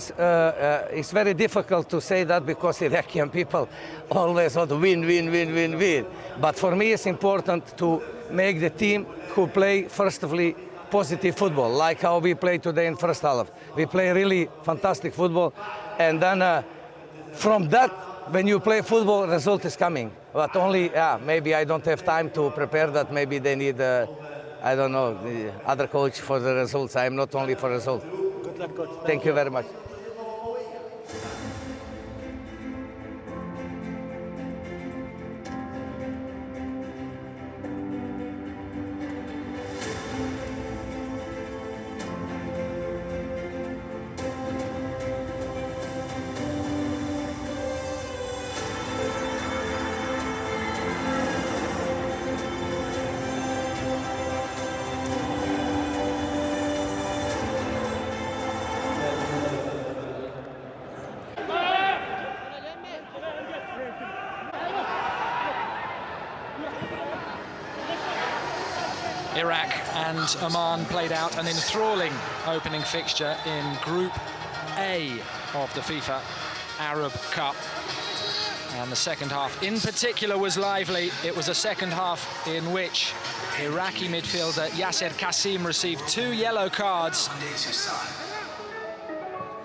it's very difficult to say that because Iraqian people always want to win. But for me it's important to make the team who play firstly positive football, like how we played today in first half. We play really fantastic football, and then from that, when you play football, result is coming. But only, maybe I don't have time to prepare that. Maybe they need, I don't know, the other coach for the results. I'm not only for results. Good luck, coach. Thank you very much. Iraq and Oman played out an enthralling opening fixture in Group A of the FIFA Arab Cup. And the second half in particular was lively. It was a second half in which Iraqi midfielder Yasser Qasim received 2 yellow cards.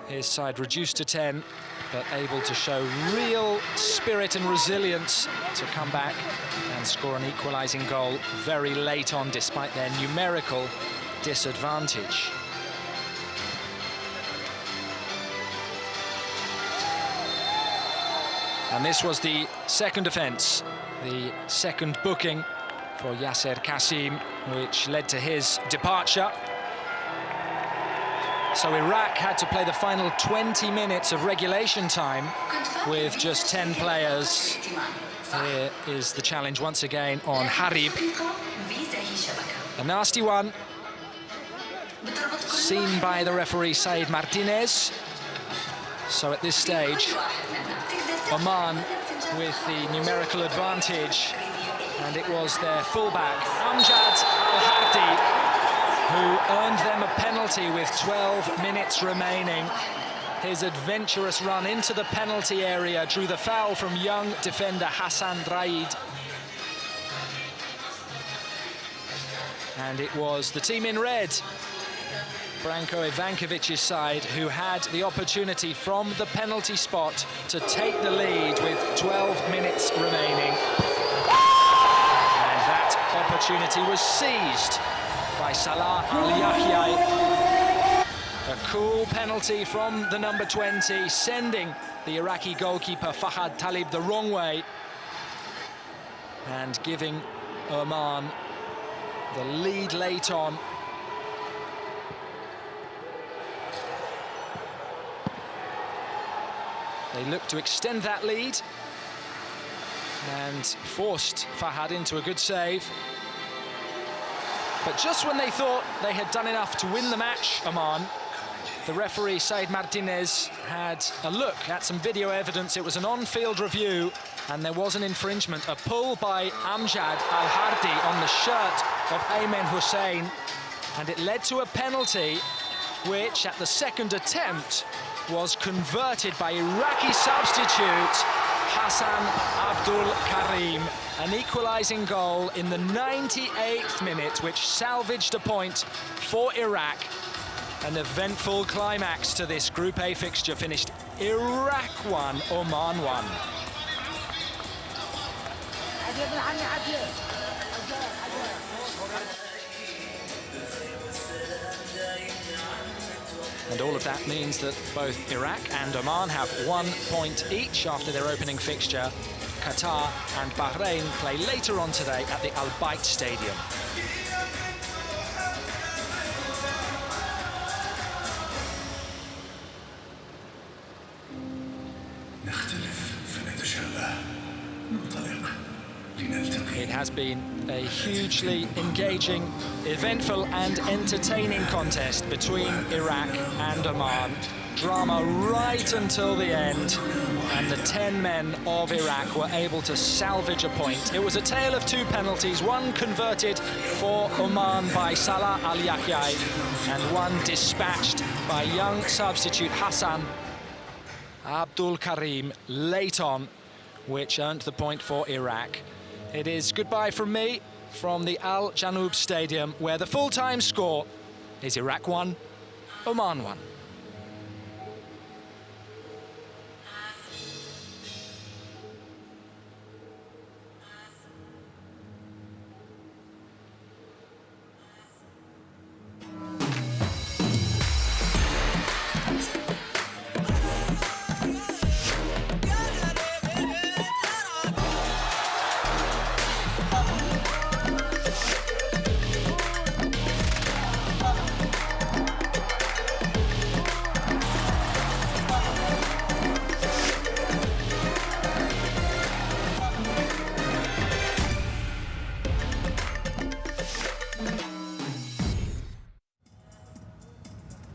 His side reduced to 10, but able to show real spirit and resilience to come back and score an equalising goal very late on, despite their numerical disadvantage. And this was the second offence, the second booking for Yasser Qasim, which led to his departure. So Iraq had to play the final 20 minutes of regulation time with just 10 players. Here is the challenge once again on Harib. A nasty one, seen by the referee Said Martinez. So at this stage, Oman with the numerical advantage, and it was their fullback, Amjad Al-Hardi, who earned them a penalty with 12 minutes remaining. His adventurous run into the penalty area drew the foul from young defender Hassan Raid. And it was the team in red, Branko Ivankovic's side, who had the opportunity from the penalty spot to take the lead with 12 minutes remaining. And that opportunity was seized by Salah Al-Yahya. A cool penalty from the number 20, sending the Iraqi goalkeeper Fahad Talib the wrong way and giving Oman the lead late on. They looked to extend that lead and forced Fahad into a good save. But just when they thought they had done enough to win the match, Oman, the referee, Said Martinez, had a look at some video evidence. It was an on-field review, and there was an infringement, a pull by Amjad Al-Hardi on the shirt of Ayman Hussein, and it led to a penalty, which at the second attempt was converted by Iraqi substitute Hassan Abdul Karim. An equalising goal in the 98th minute, which salvaged a point for Iraq. An eventful climax to this Group A fixture, finished Iraq 1, Oman 1. And all of that means that both Iraq and Oman have 1 point each after their opening fixture. Qatar and Bahrain play later on today at the Al Bayt Stadium. It has been a hugely engaging, eventful and entertaining contest between Iraq and Oman. Drama right until the end, and the 10 men of Iraq were able to salvage a point. It was a tale of 2 penalties, one converted for Oman by Salah Al-Yahya and one dispatched by young substitute Hassan Abdul Karim late on, which earned the point for Iraq. It is goodbye from me from the Al Janoub Stadium, where the full-time score is Iraq 1, Oman 1.